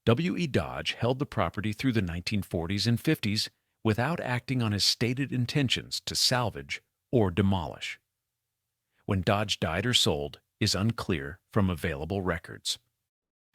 W.E. Dodge held the property through the 1940s and 50s without acting on his stated intentions to salvage or demolish. When Dodge died or sold is unclear from available records.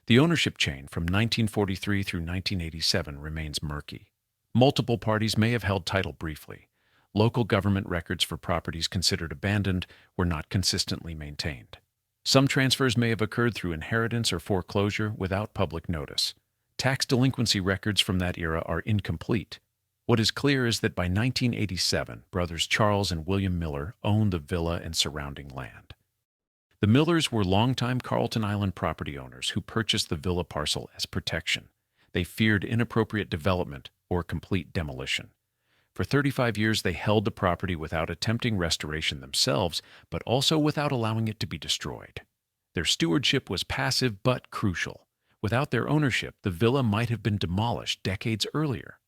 The ownership chain from 1943 through 1987 remains murky. Multiple parties may have held title briefly. Local government records for properties considered abandoned were not consistently maintained. Some transfers may have occurred through inheritance or foreclosure without public notice. Tax delinquency records from that era are incomplete. What is clear is that by 1987, brothers Charles and William Millar owned the villa and surrounding land. The Millars were longtime Carleton Island property owners who purchased the villa parcel as protection. They feared inappropriate development or complete demolition. For 35 years, they held the property without attempting restoration themselves, but also without allowing it to be destroyed. Their stewardship was passive but crucial. Without their ownership, the villa might have been demolished decades earlier.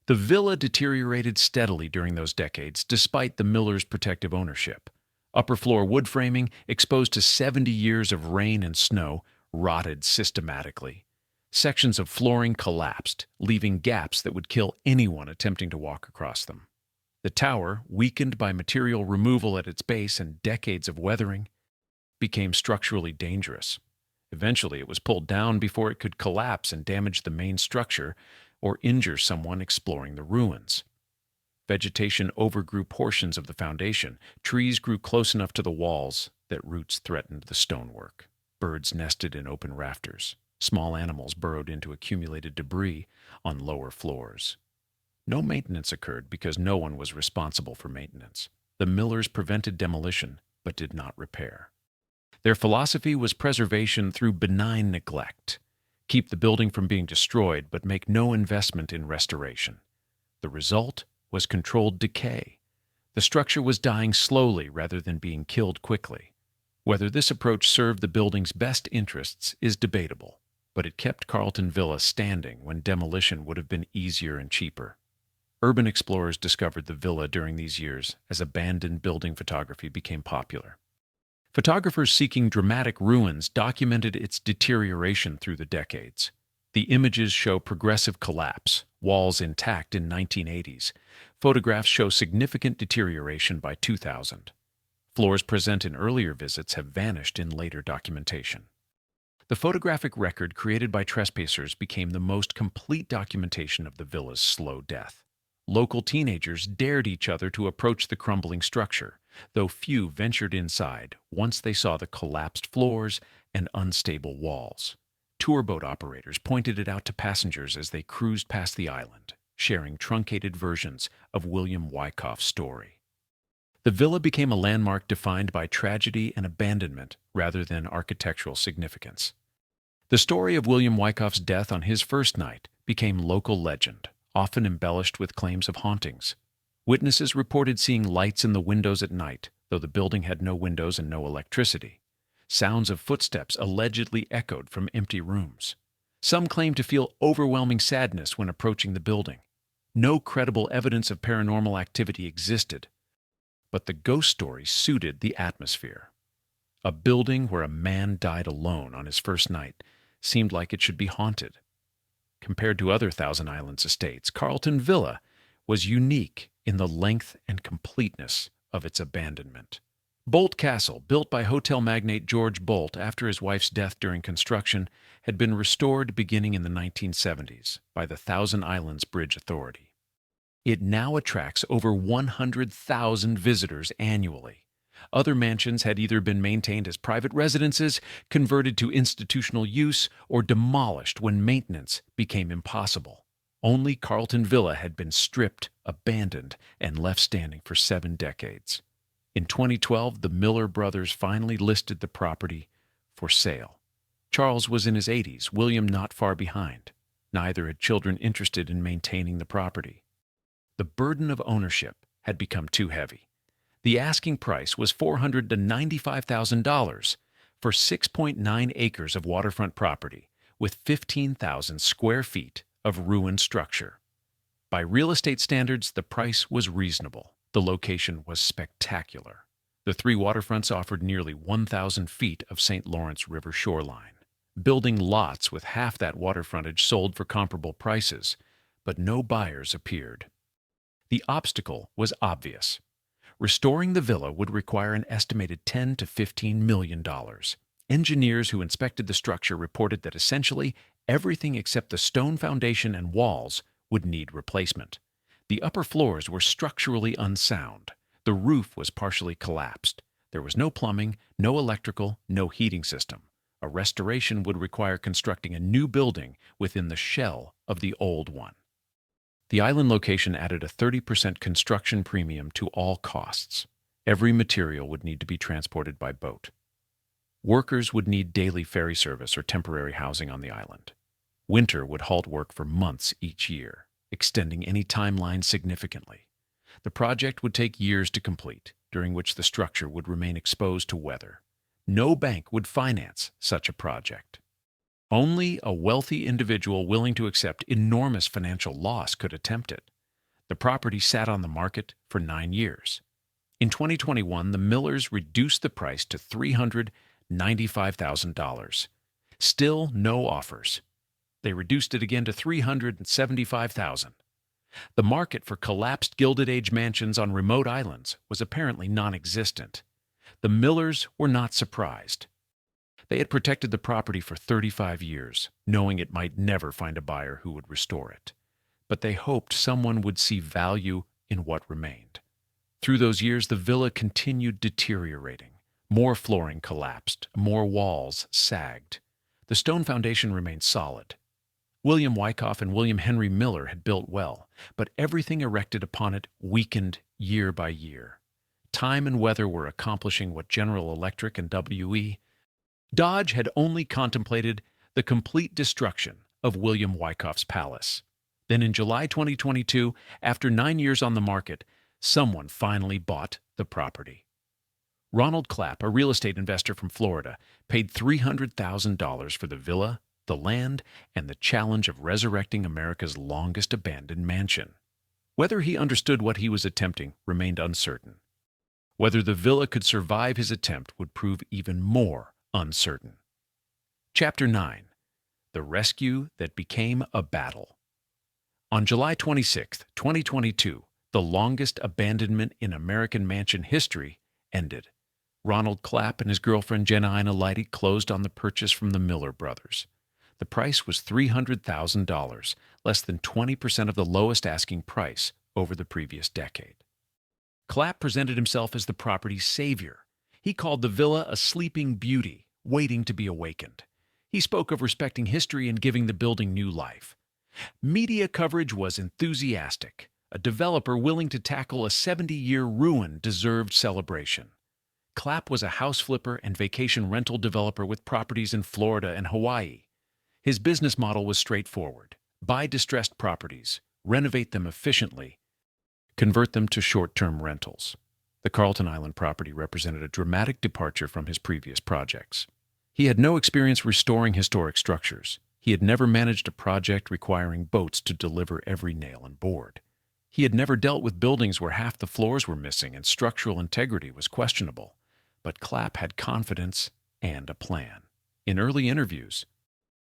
The villa deteriorated steadily during those decades, despite the Millars' protective ownership. Upper floor wood framing, exposed to 70 years of rain and snow, rotted systematically. Sections of flooring collapsed, leaving gaps that would kill anyone attempting to walk across them. The tower, weakened by material removal at its base and decades of weathering, became structurally dangerous. Eventually, it was pulled down before it could collapse and damage the main structure or injure someone exploring the ruins. Vegetation overgrew portions of the foundation. Trees grew close enough to the walls that roots threatened the stonework. Birds nested in open rafters. Small animals burrowed into accumulated debris on lower floors. No maintenance occurred because no one was responsible for maintenance. The Millars prevented demolition but did not repair. Their philosophy was preservation through benign neglect. Keep the building from being destroyed, but make no investment in restoration. The result was controlled decay. The structure was dying slowly rather than being killed quickly. Whether this approach served the building's best interests is debatable, but it kept Carleton Villa standing when demolition would have been easier and cheaper. Urban explorers discovered the villa during these years as abandoned building photography became popular. Photographers seeking dramatic ruins documented its deterioration through the decades. The images show progressive collapse, walls intact in 1980s. Photographs show significant deterioration by 2000. Floors present in earlier visits have vanished in later documentation. The photographic record created by trespassers became the most complete documentation of the villa's slow death. Local teenagers dared each other to approach the crumbling structure, though few ventured inside once they saw the collapsed floors and unstable walls. Tour boat operators pointed it out to passengers as they cruised past the island, sharing truncated versions of William Wyckoff's story. The villa became a landmark defined by tragedy and abandonment rather than architectural significance. The story of William Wyckoff's death on his first night became local legend, often embellished with claims of hauntings. Witnesses reported seeing lights in the windows at night, though the building had no windows and no electricity. Sounds of footsteps allegedly echoed from empty rooms. Some claimed to feel overwhelming sadness when approaching the building. No credible evidence of paranormal activity existed, but the ghost story suited the atmosphere. A building where a man died alone on his first night seemed like it should be haunted. Compared to other Thousand Islands estates, Carleton Villa was unique in the length and completeness of its abandonment. Bolt Castle, built by hotel magnate George Bolt after his wife's death during construction, had been restored beginning in the 1970s by the Thousand Islands Bridge Authority. It now attracts over 100,000 visitors annually. Other mansions had either been maintained as private residences, converted to institutional use, or demolished when maintenance became impossible. Only Carleton Villa had been stripped, abandoned, and left standing for 7 decades. In 2012, the Miller brothers finally listed the property for sale. Charles was in his 80s, William not far behind. Neither had children interested in maintaining the property. The burden of ownership had become too heavy. The asking price was $495,000 for 6.9 acres of waterfront property with 15,000 square feet of ruined structure. By real estate standards, the price was reasonable. The location was spectacular. The 3 waterfronts offered nearly 1,000 feet of St. Lawrence River shoreline. Building lots with half that water frontage sold for comparable prices, but no buyers appeared. The obstacle was obvious. Restoring the villa would require an estimated $10 to $15 million. Engineers who inspected the structure reported that essentially everything except the stone foundation and walls would need replacement. The upper floors were structurally unsound. The roof was partially collapsed. There was no plumbing, no electrical, no heating system. A restoration would require constructing a new building within the shell of the old one. The island location added a 30% construction premium to all costs. Every material would need to be transported by boat. Workers would need daily ferry service or temporary housing on the island. Winter would halt work for months each year, extending any timeline significantly. The project would take years to complete, during which the structure would remain exposed to weather. No bank would finance such a project. Only a wealthy individual willing to accept enormous financial loss could attempt it. The property sat on the market for 9 years. In 2021, the Millers reduced the price to $395,000. Still no offers. They reduced it again to $375,000. The market for collapsed Gilded Age mansions on remote islands was apparently non-existent. The Millers were not surprised. They had protected the property for 35 years, knowing it might never find a buyer who would restore it. But they hoped someone would see value in what remained. Through those years, the villa continued deteriorating. More flooring collapsed, more walls sagged. The stone foundation remained solid. William Wyckoff and William Henry Miller had built well, but everything erected upon it weakened year by year. Time and weather were accomplishing what General Electric and WE. Dodge had only contemplated the complete destruction of William Wyckoff's palace. Then in July 2022, after 9 years on the market, someone finally bought the property. Ronald Clapp, a real estate investor from Florida, paid $300,000 for the villa, the land, and the challenge of resurrecting America's longest abandoned mansion. Whether he understood what he was attempting remained uncertain. Whether the villa could survive his attempt would prove even more uncertain. Chapter 9. The Rescue That Became a Battle. On July 26, 2022, the longest abandonment in American mansion history ended. Ronald Clapp and his girlfriend Jenna Ina Leidy closed on the purchase from the Miller brothers. The price was $300,000, less than 20% of the lowest asking price over the previous decade. Clapp presented himself as the property's savior. He called the villa a sleeping beauty, waiting to be awakened. He spoke of respecting history and giving the building new life. Media coverage was enthusiastic. A developer willing to tackle a 70-year ruin deserved celebration. Clapp was a house flipper and vacation rental developer with properties in Florida and Hawaii. His business model was straightforward: buy distressed properties, renovate them efficiently, convert them to short-term rentals. The Carleton Island property represented a dramatic departure from his previous projects. He had no experience restoring historic structures. He had never managed a project requiring boats to deliver every nail and board. He had never dealt with buildings where half the floors were missing and structural integrity was questionable. But Clapp had confidence and a plan. In early interviews,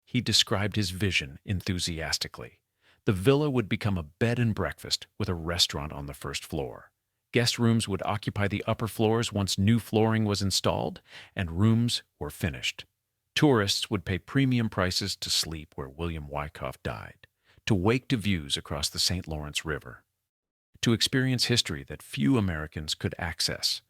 he described his vision enthusiastically. The villa would become a bed and breakfast with a restaurant on the first floor. Guest rooms would occupy the upper floors once new flooring was installed and rooms were finished. Tourists would pay premium prices to sleep where William Wyckoff died, to wake to views across the St. Lawrence River, to experience history that few Americans could access.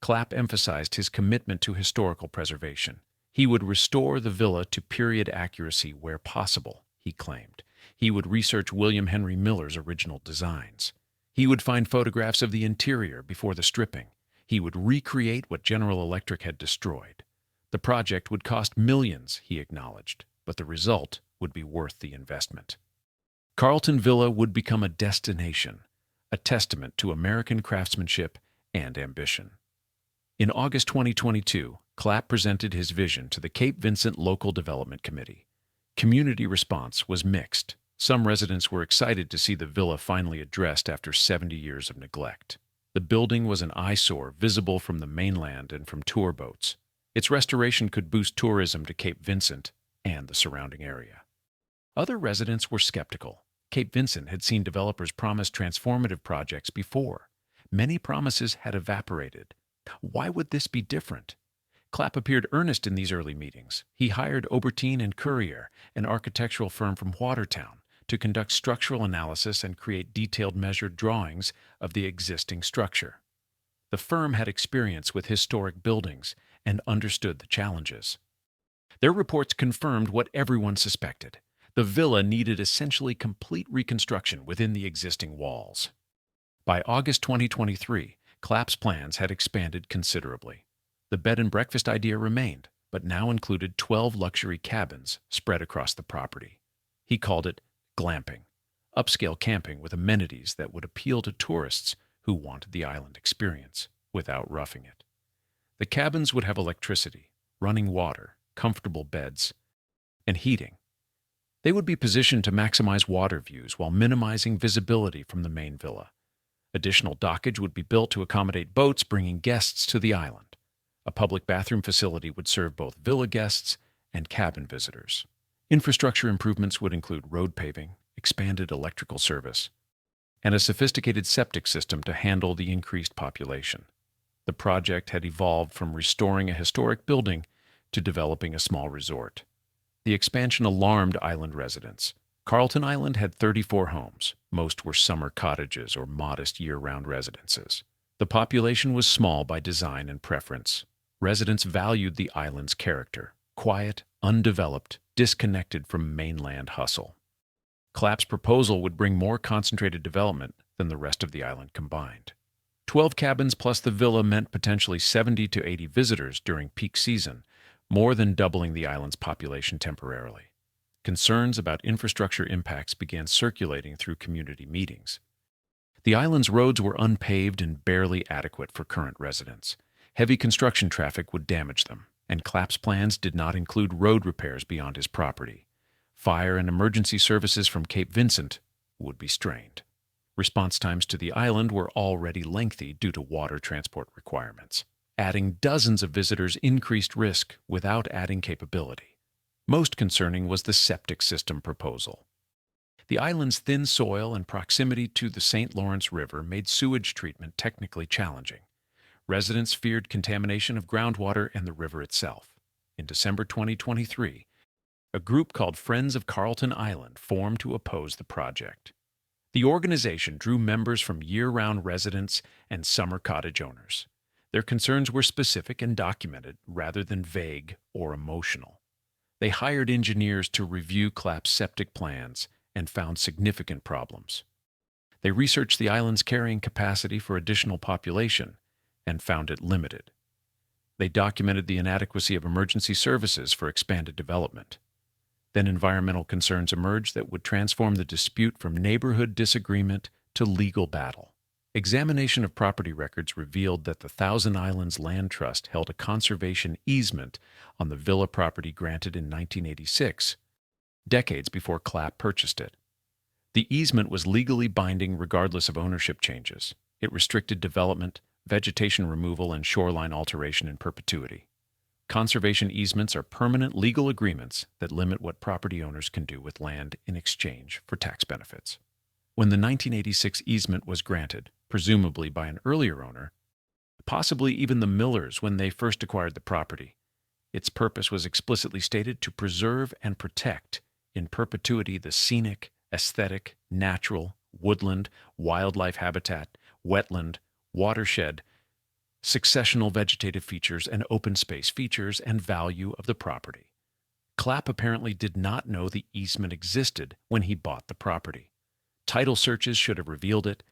Clapp emphasized his commitment to historical preservation. He would restore the villa to period accuracy where possible, he claimed. He would research William Henry Millar's original designs. He would find photographs of the interior before the stripping. He would recreate what General Electric had destroyed. The project would cost millions, he acknowledged, but the result would be worth the investment. Carleton Villa would become a destination, a testament to American craftsmanship and ambition. In August 2022, Clapp presented his vision to the Cape Vincent Local Development Committee. Community response was mixed. Some residents were excited to see the villa finally addressed after 70 years of neglect. The building was an eyesore visible from the mainland and from tour boats. Its restoration could boost tourism to Cape Vincent and the surrounding area. Other residents were skeptical. Cape Vincent had seen developers promise transformative projects before. Many promises had evaporated. Why would this be different? Clapp appeared earnest in these early meetings. He hired Obertin and Courier, an architectural firm from Watertown, to conduct structural analysis and create detailed measured drawings of the existing structure. The firm had experience with historic buildings and understood the challenges. Their reports confirmed what everyone suspected. The villa needed essentially complete reconstruction within the existing walls. By August 2023, Clapp's plans had expanded considerably. The bed and breakfast idea remained, but now included 12 luxury cabins spread across the property. He called it glamping, upscale camping with amenities that would appeal to tourists who wanted the island experience without roughing it. The cabins would have electricity, running water, comfortable beds, and heating. They would be positioned to maximize water views while minimizing visibility from the main villa. Additional dockage would be built to accommodate boats bringing guests to the island. A public bathroom facility would serve both villa guests and cabin visitors. Infrastructure improvements would include road paving, expanded electrical service, and a sophisticated septic system to handle the increased population. The project had evolved from restoring a historic building to developing a small resort. The expansion alarmed island residents. Carleton Island had 34 homes. Most were summer cottages or modest year-round residences. The population was small by design and preference. Residents valued the island's character: quiet, undeveloped, disconnected from mainland hustle. Clapp's proposal would bring more concentrated development than the rest of the island combined. 12 cabins plus the villa meant potentially 70 to 80 visitors during peak season, more than doubling the island's population temporarily. Concerns about infrastructure impacts began circulating through community meetings. The island's roads were unpaved and barely adequate for current residents. Heavy construction traffic would damage them, and Clapp's plans did not include road repairs beyond his property. Fire and emergency services from Cape Vincent would be strained. Response times to the island were already lengthy due to water transport requirements. Adding dozens of visitors increased risk without adding capability. Most concerning was the septic system proposal. The island's thin soil and proximity to the St. Lawrence River made sewage treatment technically challenging. Residents feared contamination of groundwater and the river itself. In December 2023, a group called Friends of Carleton Island formed to oppose the project. The organization drew members from year-round residents and summer cottage owners. Their concerns were specific and documented rather than vague or emotional. They hired engineers to review Clapp's septic plans and found significant problems. They researched the island's carrying capacity for additional population and found it limited. They documented the inadequacy of emergency services for expanded development. Then environmental concerns emerged that would transform the dispute from neighborhood disagreement to legal battle. Examination of property records revealed that the Thousand Islands Land Trust held a conservation easement on the villa property granted in 1986, decades before Clapp purchased it. The easement was legally binding regardless of ownership changes. It restricted development, vegetation removal, and shoreline alteration in perpetuity. Conservation easements are permanent legal agreements that limit what property owners can do with land in exchange for tax benefits. When the 1986 easement was granted, presumably by an earlier owner, possibly even the Millars when they first acquired the property, its purpose was explicitly stated to preserve and protect in perpetuity the scenic, aesthetic, natural, woodland, wildlife habitat, wetland, watershed, successional vegetative features, and open space features and value of the property. Clapp apparently did not know the easement existed when he bought the property. Title searches should have revealed it,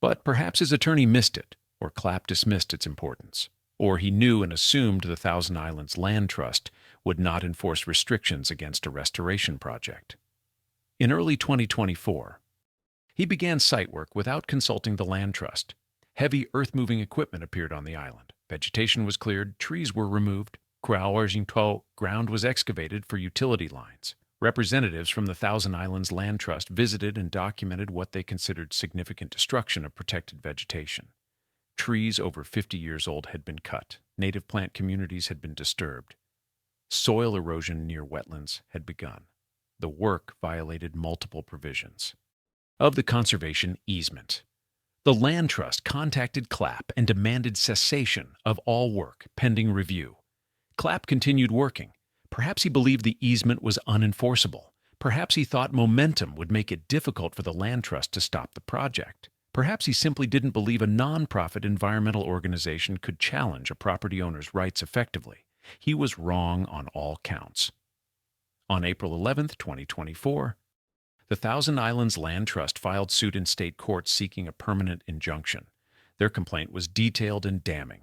but perhaps his attorney missed it, or Clapp dismissed its importance, or he knew and assumed the Thousand Islands Land Trust would not enforce restrictions against a restoration project. In early 2024, he began site work without consulting the land trust. Heavy earth-moving equipment appeared on the island. Vegetation was cleared, trees were removed, ground was excavated for utility lines. Representatives from the Thousand Islands Land Trust visited and documented what they considered significant destruction of protected vegetation. Trees over 50 years old had been cut. Native plant communities had been disturbed. Soil erosion near wetlands had begun. The work violated multiple provisions of the conservation easement. The Land Trust contacted Clapp and demanded cessation of all work pending review. Clapp continued working. Perhaps he believed the easement was unenforceable. Perhaps he thought momentum would make it difficult for the Land Trust to stop the project. Perhaps he simply didn't believe a non-profit environmental organization could challenge a property owner's rights effectively. He was wrong on all counts. On April 11, 2024, the Thousand Islands Land Trust filed suit in state court seeking a permanent injunction. Their complaint was detailed and damning.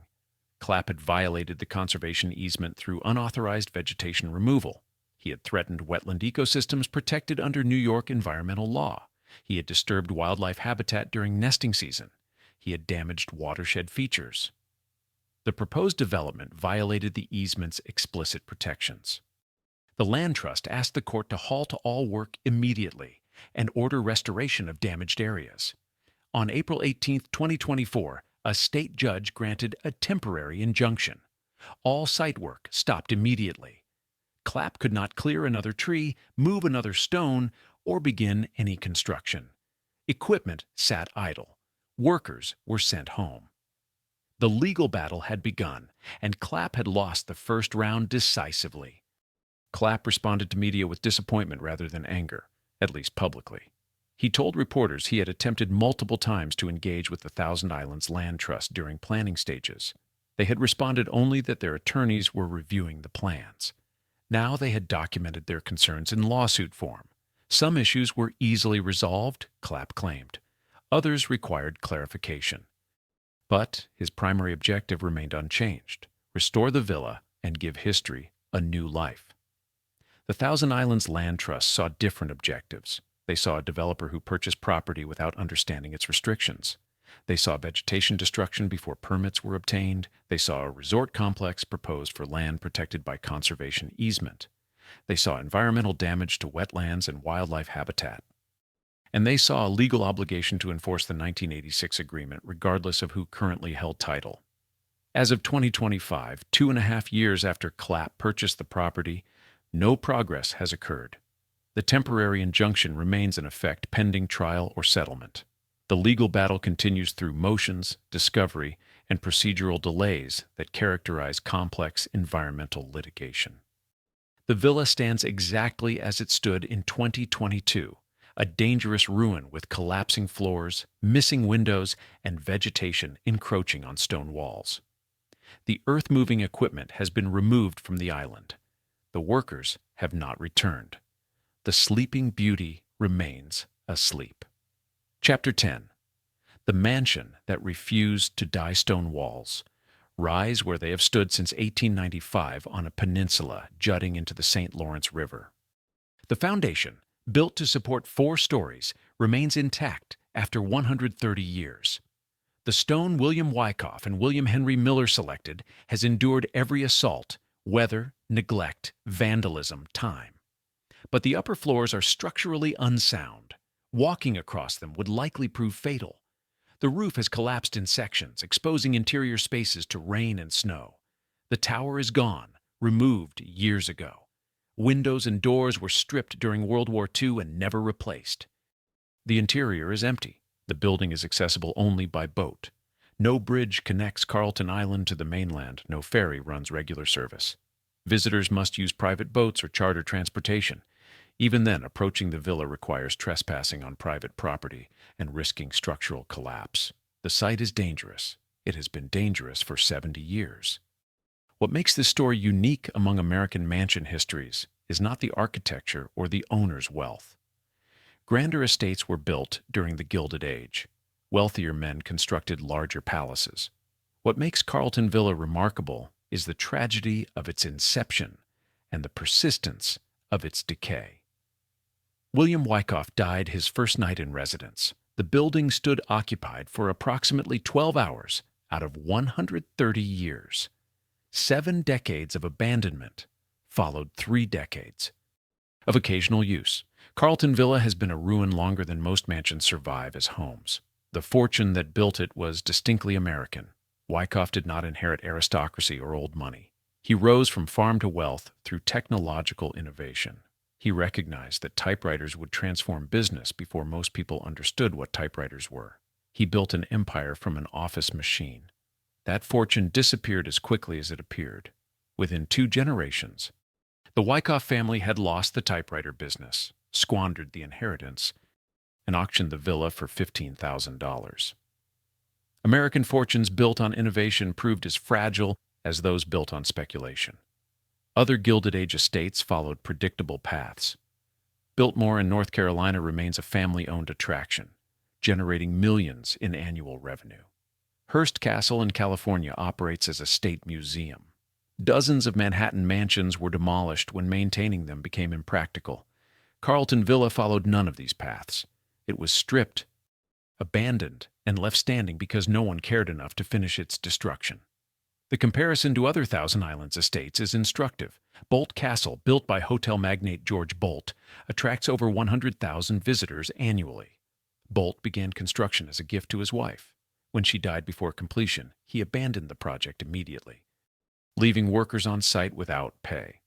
Clapp had violated the conservation easement through unauthorized vegetation removal. He had threatened wetland ecosystems protected under New York environmental law. He had disturbed wildlife habitat during nesting season. He had damaged watershed features. The proposed development violated the easement's explicit protections. The Land Trust asked the court to halt all work immediately and order restoration of damaged areas. On April 18, 2024, a state judge granted a temporary injunction. All site work stopped immediately. Clapp could not clear another tree, move another stone, or begin any construction. Equipment sat idle. Workers were sent home. The legal battle had begun, and Clapp had lost the first round decisively. Clapp responded to media with disappointment rather than anger, at least publicly. He told reporters he had attempted multiple times to engage with the Thousand Islands Land Trust during planning stages. They had responded only that their attorneys were reviewing the plans. Now they had documented their concerns in lawsuit form. Some issues were easily resolved, Clapp claimed. Others required clarification. But his primary objective remained unchanged: restore the villa and give history a new life. The Thousand Islands Land Trust saw different objectives. They saw a developer who purchased property without understanding its restrictions. They saw vegetation destruction before permits were obtained. They saw a resort complex proposed for land protected by conservation easement. They saw environmental damage to wetlands and wildlife habitat. And they saw a legal obligation to enforce the 1986 agreement regardless of who currently held title. As of 2025, 2.5 years after Clapp purchased the property, no progress has occurred. The temporary injunction remains in effect pending trial or settlement. The legal battle continues through motions, discovery, and procedural delays that characterize complex environmental litigation. The villa stands exactly as it stood in 2022, a dangerous ruin with collapsing floors, missing windows, and vegetation encroaching on stone walls. The earth-moving equipment has been removed from the island. The workers have not returned. The sleeping beauty remains asleep. Chapter 10. The mansion that refused to die stone walls rise where they have stood since 1895 on a peninsula jutting into the St. Lawrence River. The foundation, built to support 4 stories, remains intact after 130 years. The stone William Wyckoff and William Henry Miller selected has endured every assault, weather, neglect, vandalism, time. But the upper floors are structurally unsound. Walking across them would likely prove fatal. The roof has collapsed in sections, exposing interior spaces to rain and snow. The tower is gone, removed years ago. Windows and doors were stripped during World War II and never replaced. The interior is empty. The building is accessible only by boat. No bridge connects Carleton Island to the mainland. No ferry runs regular service. Visitors must use private boats or charter transportation. Even then, approaching the villa requires trespassing on private property and risking structural collapse. The site is dangerous. It has been dangerous for 70 years. What makes this story unique among American mansion histories is not the architecture or the owner's wealth. Grander estates were built during the Gilded Age. Wealthier men constructed larger palaces. What makes Carleton Villa remarkable is the tragedy of its inception and the persistence of its decay. William Wyckoff died his first night in residence. The building stood occupied for approximately 12 hours out of 130 years. 7 decades of abandonment followed 3 decades of occasional use. Carleton Villa has been a ruin longer than most mansions survive as homes. The fortune that built it was distinctly American. Wyckoff did not inherit aristocracy or old money. He rose from farm to wealth through technological innovation. He recognized that typewriters would transform business before most people understood what typewriters were. He built an empire from an office machine. That fortune disappeared as quickly as it appeared. Within 2 generations, the Wyckoff family had lost the typewriter business, squandered the inheritance, and auctioned the villa for $15,000. American fortunes built on innovation proved as fragile as those built on speculation. Other Gilded Age estates followed predictable paths. Biltmore in North Carolina remains a family-owned attraction, generating millions in annual revenue. Hearst Castle in California operates as a state museum. Dozens of Manhattan mansions were demolished when maintaining them became impractical. Carleton Villa followed none of these paths. It was stripped, abandoned, and left standing because no one cared enough to finish its destruction. The comparison to other Thousand Islands estates is instructive. Bolt Castle, built by hotel magnate George Bolt, attracts over 100,000 visitors annually. Bolt began construction as a gift to his wife. When she died before completion, he abandoned the project immediately, leaving workers on site without pay.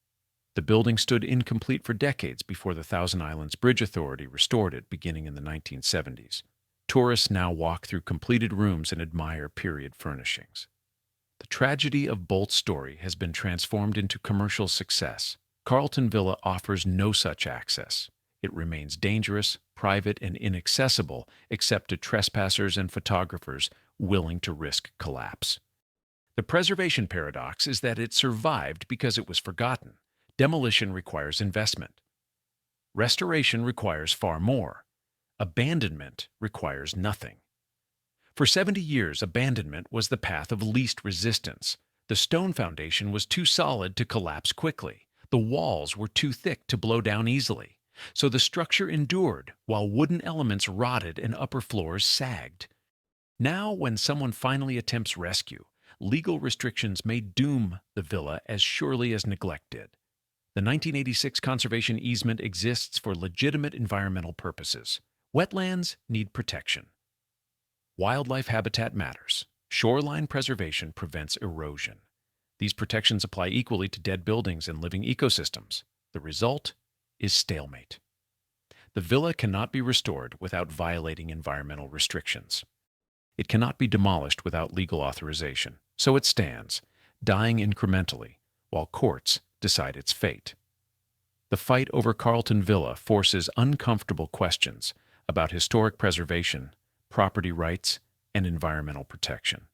The building stood incomplete for decades before the Thousand Islands Bridge Authority restored it beginning in the 1970s. Tourists now walk through completed rooms and admire period furnishings. The tragedy of Bolt's story has been transformed into commercial success. Carleton Villa offers no such access. It remains dangerous, private, and inaccessible except to trespassers and photographers willing to risk collapse. The preservation paradox is that it survived because it was forgotten. Demolition requires investment. Restoration requires far more. Abandonment requires nothing. For 70 years, abandonment was the path of least resistance. The stone foundation was too solid to collapse quickly. The walls were too thick to blow down easily. So the structure endured, while wooden elements rotted and upper floors sagged. Now, when someone finally attempts rescue, legal restrictions may doom the villa as surely as neglect did. The 1986 conservation easement exists for legitimate environmental purposes. Wetlands need protection. Wildlife habitat matters. Shoreline preservation prevents erosion. These protections apply equally to dead buildings and living ecosystems. The result is stalemate. The villa cannot be restored without violating environmental restrictions. It cannot be demolished without legal authorization. So it stands, dying incrementally, while courts decide its fate. The fight over Carleton Villa forces uncomfortable questions about historic preservation, property rights, and environmental protection.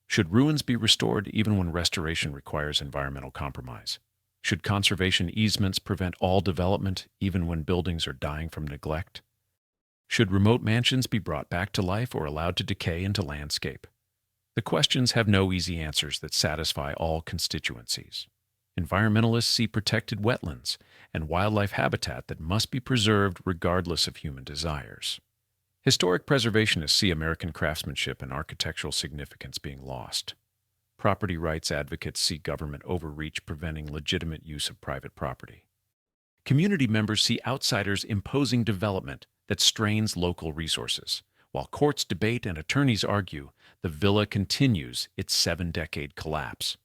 Should ruins be restored even when restoration requires environmental compromise? Should conservation easements prevent all development even when buildings are dying from neglect? Should remote mansions be brought back to life or allowed to decay into landscape? The questions have no easy answers that satisfy all constituencies. Environmentalists see protected wetlands and wildlife habitat that must be preserved regardless of human desires. Historic preservationists see American craftsmanship and architectural significance being lost. Property rights advocates see government overreach preventing legitimate use of private property. Community members see outsiders imposing development that strains local resources. While courts debate and attorneys argue, the villa continues its 7-decade collapse.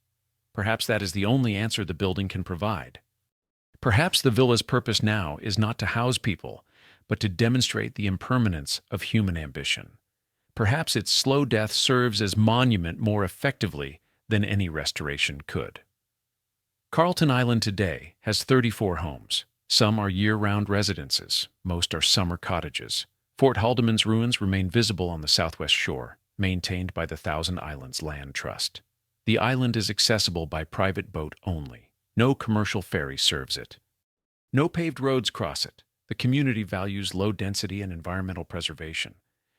Perhaps that is the only answer the building can provide. Perhaps the villa's purpose now is not to house people, but to demonstrate the impermanence of human ambition. Perhaps its slow death serves as monument more effectively than any restoration could. Carleton Island today has 34 homes. Some are year-round residences, most are summer cottages. Fort Haldimand's ruins remain visible on the southwest shore, maintained by the Thousand Islands Land Trust. The island is accessible by private boat only. No commercial ferry serves it. No paved roads cross it. The community values low density and environmental preservation.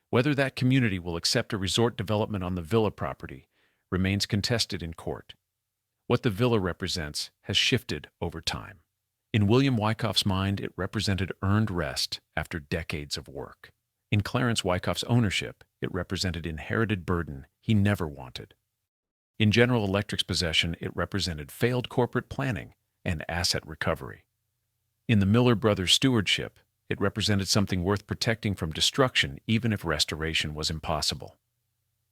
Whether that community will accept a resort development on the villa property remains contested in court. What the villa represents has shifted over time. In William Wyckoff's mind, it represented earned rest after decades of work. In Clarence Wyckoff's ownership, it represented inherited burden he never wanted. In General Electric's possession, it represented failed corporate planning and asset recovery. In the Miller brothers' stewardship, it represented something worth protecting from destruction even if restoration was impossible.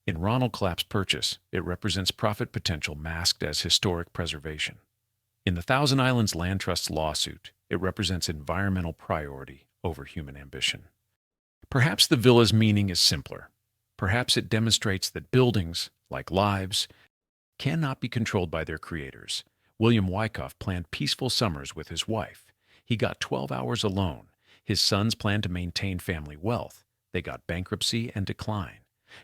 In Ronald Clapp's purchase, it represents profit potential masked as historic preservation. In the Thousand Islands Land Trust's lawsuit, it represents environmental priority over human ambition. Perhaps the villa's meaning is simpler. Perhaps it demonstrates that buildings, like lives, cannot be controlled by their creators. William Wyckoff planned peaceful summers with his wife. He got 12 hours alone. His sons planned to maintain family wealth. They got bankruptcy and decline.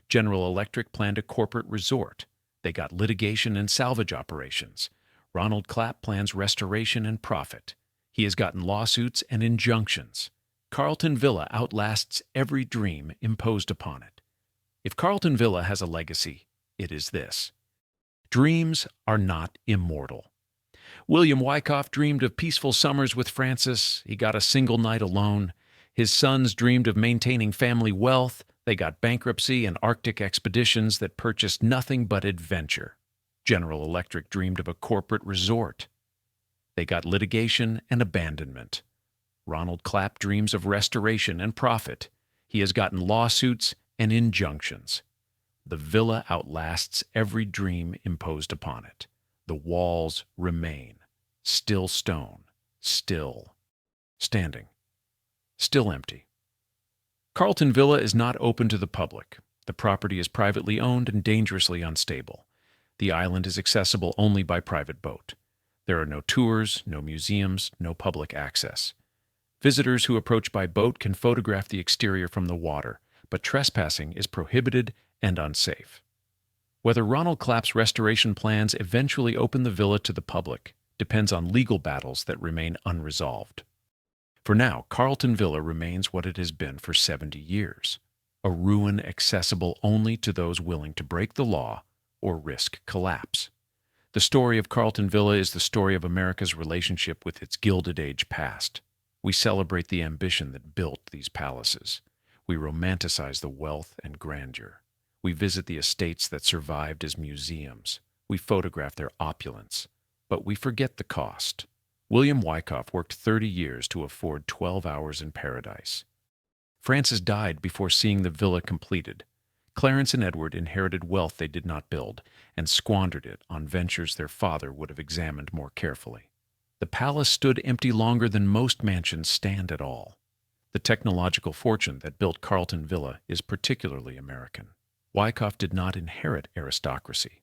General Electric planned a corporate resort. They got litigation and salvage operations. Ronald Clapp plans restoration and profit. He has gotten lawsuits and injunctions. Carleton Villa outlasts every dream imposed upon it. If Carleton Villa has a legacy, it is this: dreams are not immortal. William Wyckoff dreamed of peaceful summers with Frances. He got a single night alone. His sons dreamed of maintaining family wealth. They got bankruptcy and Arctic expeditions that purchased nothing but adventure. General Electric dreamed of a corporate resort. They got litigation and abandonment. Ronald Clapp dreams of restoration and profit. He has gotten lawsuits and injunctions. The villa outlasts every dream imposed upon it. The walls remain, still stone, still standing, still empty. Carleton Villa is not open to the public. The property is privately owned and dangerously unstable. The island is accessible only by private boat. There are no tours, no museums, no public access. Visitors who approach by boat can photograph the exterior from the water, but trespassing is prohibited and unsafe. Whether Ronald Clapp's restoration plans eventually open the villa to the public depends on legal battles that remain unresolved. For now, Carleton Villa remains what it has been for 70 years, a ruin accessible only to those willing to break the law or risk collapse. The story of Carleton Villa is the story of America's relationship with its Gilded Age past. We celebrate the ambition that built these palaces. We romanticize the wealth and grandeur. We visit the estates that survived as museums. We photograph their opulence. But we forget the cost. William Wyckoff worked 30 years to afford 12 hours in paradise. Frances died before seeing the villa completed. Clarence and Edward inherited wealth they did not build and squandered it on ventures their father would have examined more carefully. The palace stood empty longer than most mansions stand at all. The technological fortune that built Carleton Villa is particularly American. Wyckoff did not inherit aristocracy.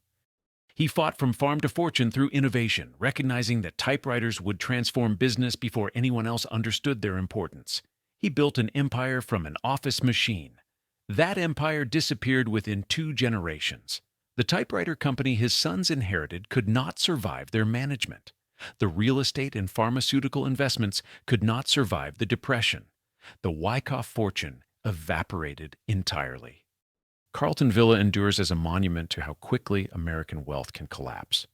He fought from farm to fortune through innovation, recognizing that typewriters would transform business before anyone else understood their importance. He built an empire from an office machine. That empire disappeared within 2 generations. The typewriter company his sons inherited could not survive their management. The real estate and pharmaceutical investments could not survive the Depression. The Wyckoff fortune evaporated entirely. Carleton Villa endures as a monument to how quickly American wealth can collapse.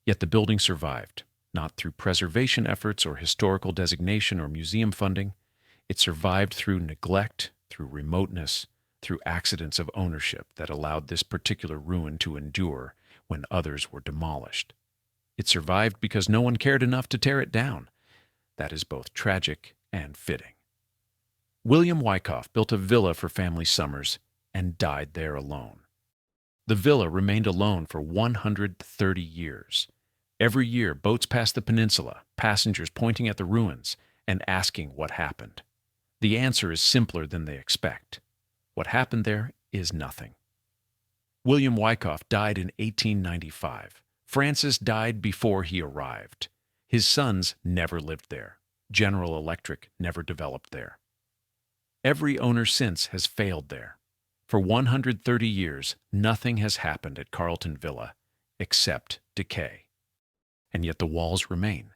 Yet the building survived, not through preservation efforts or historical designation or museum funding. It survived through neglect, through remoteness, through accidents of ownership that allowed this particular ruin to endure when others were demolished. It survived because no one cared enough to tear it down. That is both tragic and fitting. William Wyckoff built a villa for family summers and died there alone. The villa remained alone for 130 years. Every year, boats passed the peninsula, passengers pointing at the ruins and asking what happened. The answer is simpler than they expect. What happened there is nothing. William Wyckoff died in 1895. Frances died before he arrived. His sons never lived there. General Electric never developed there. Every owner since has failed there. For 130 years, nothing has happened at Carleton Villa except decay. And yet the walls remain.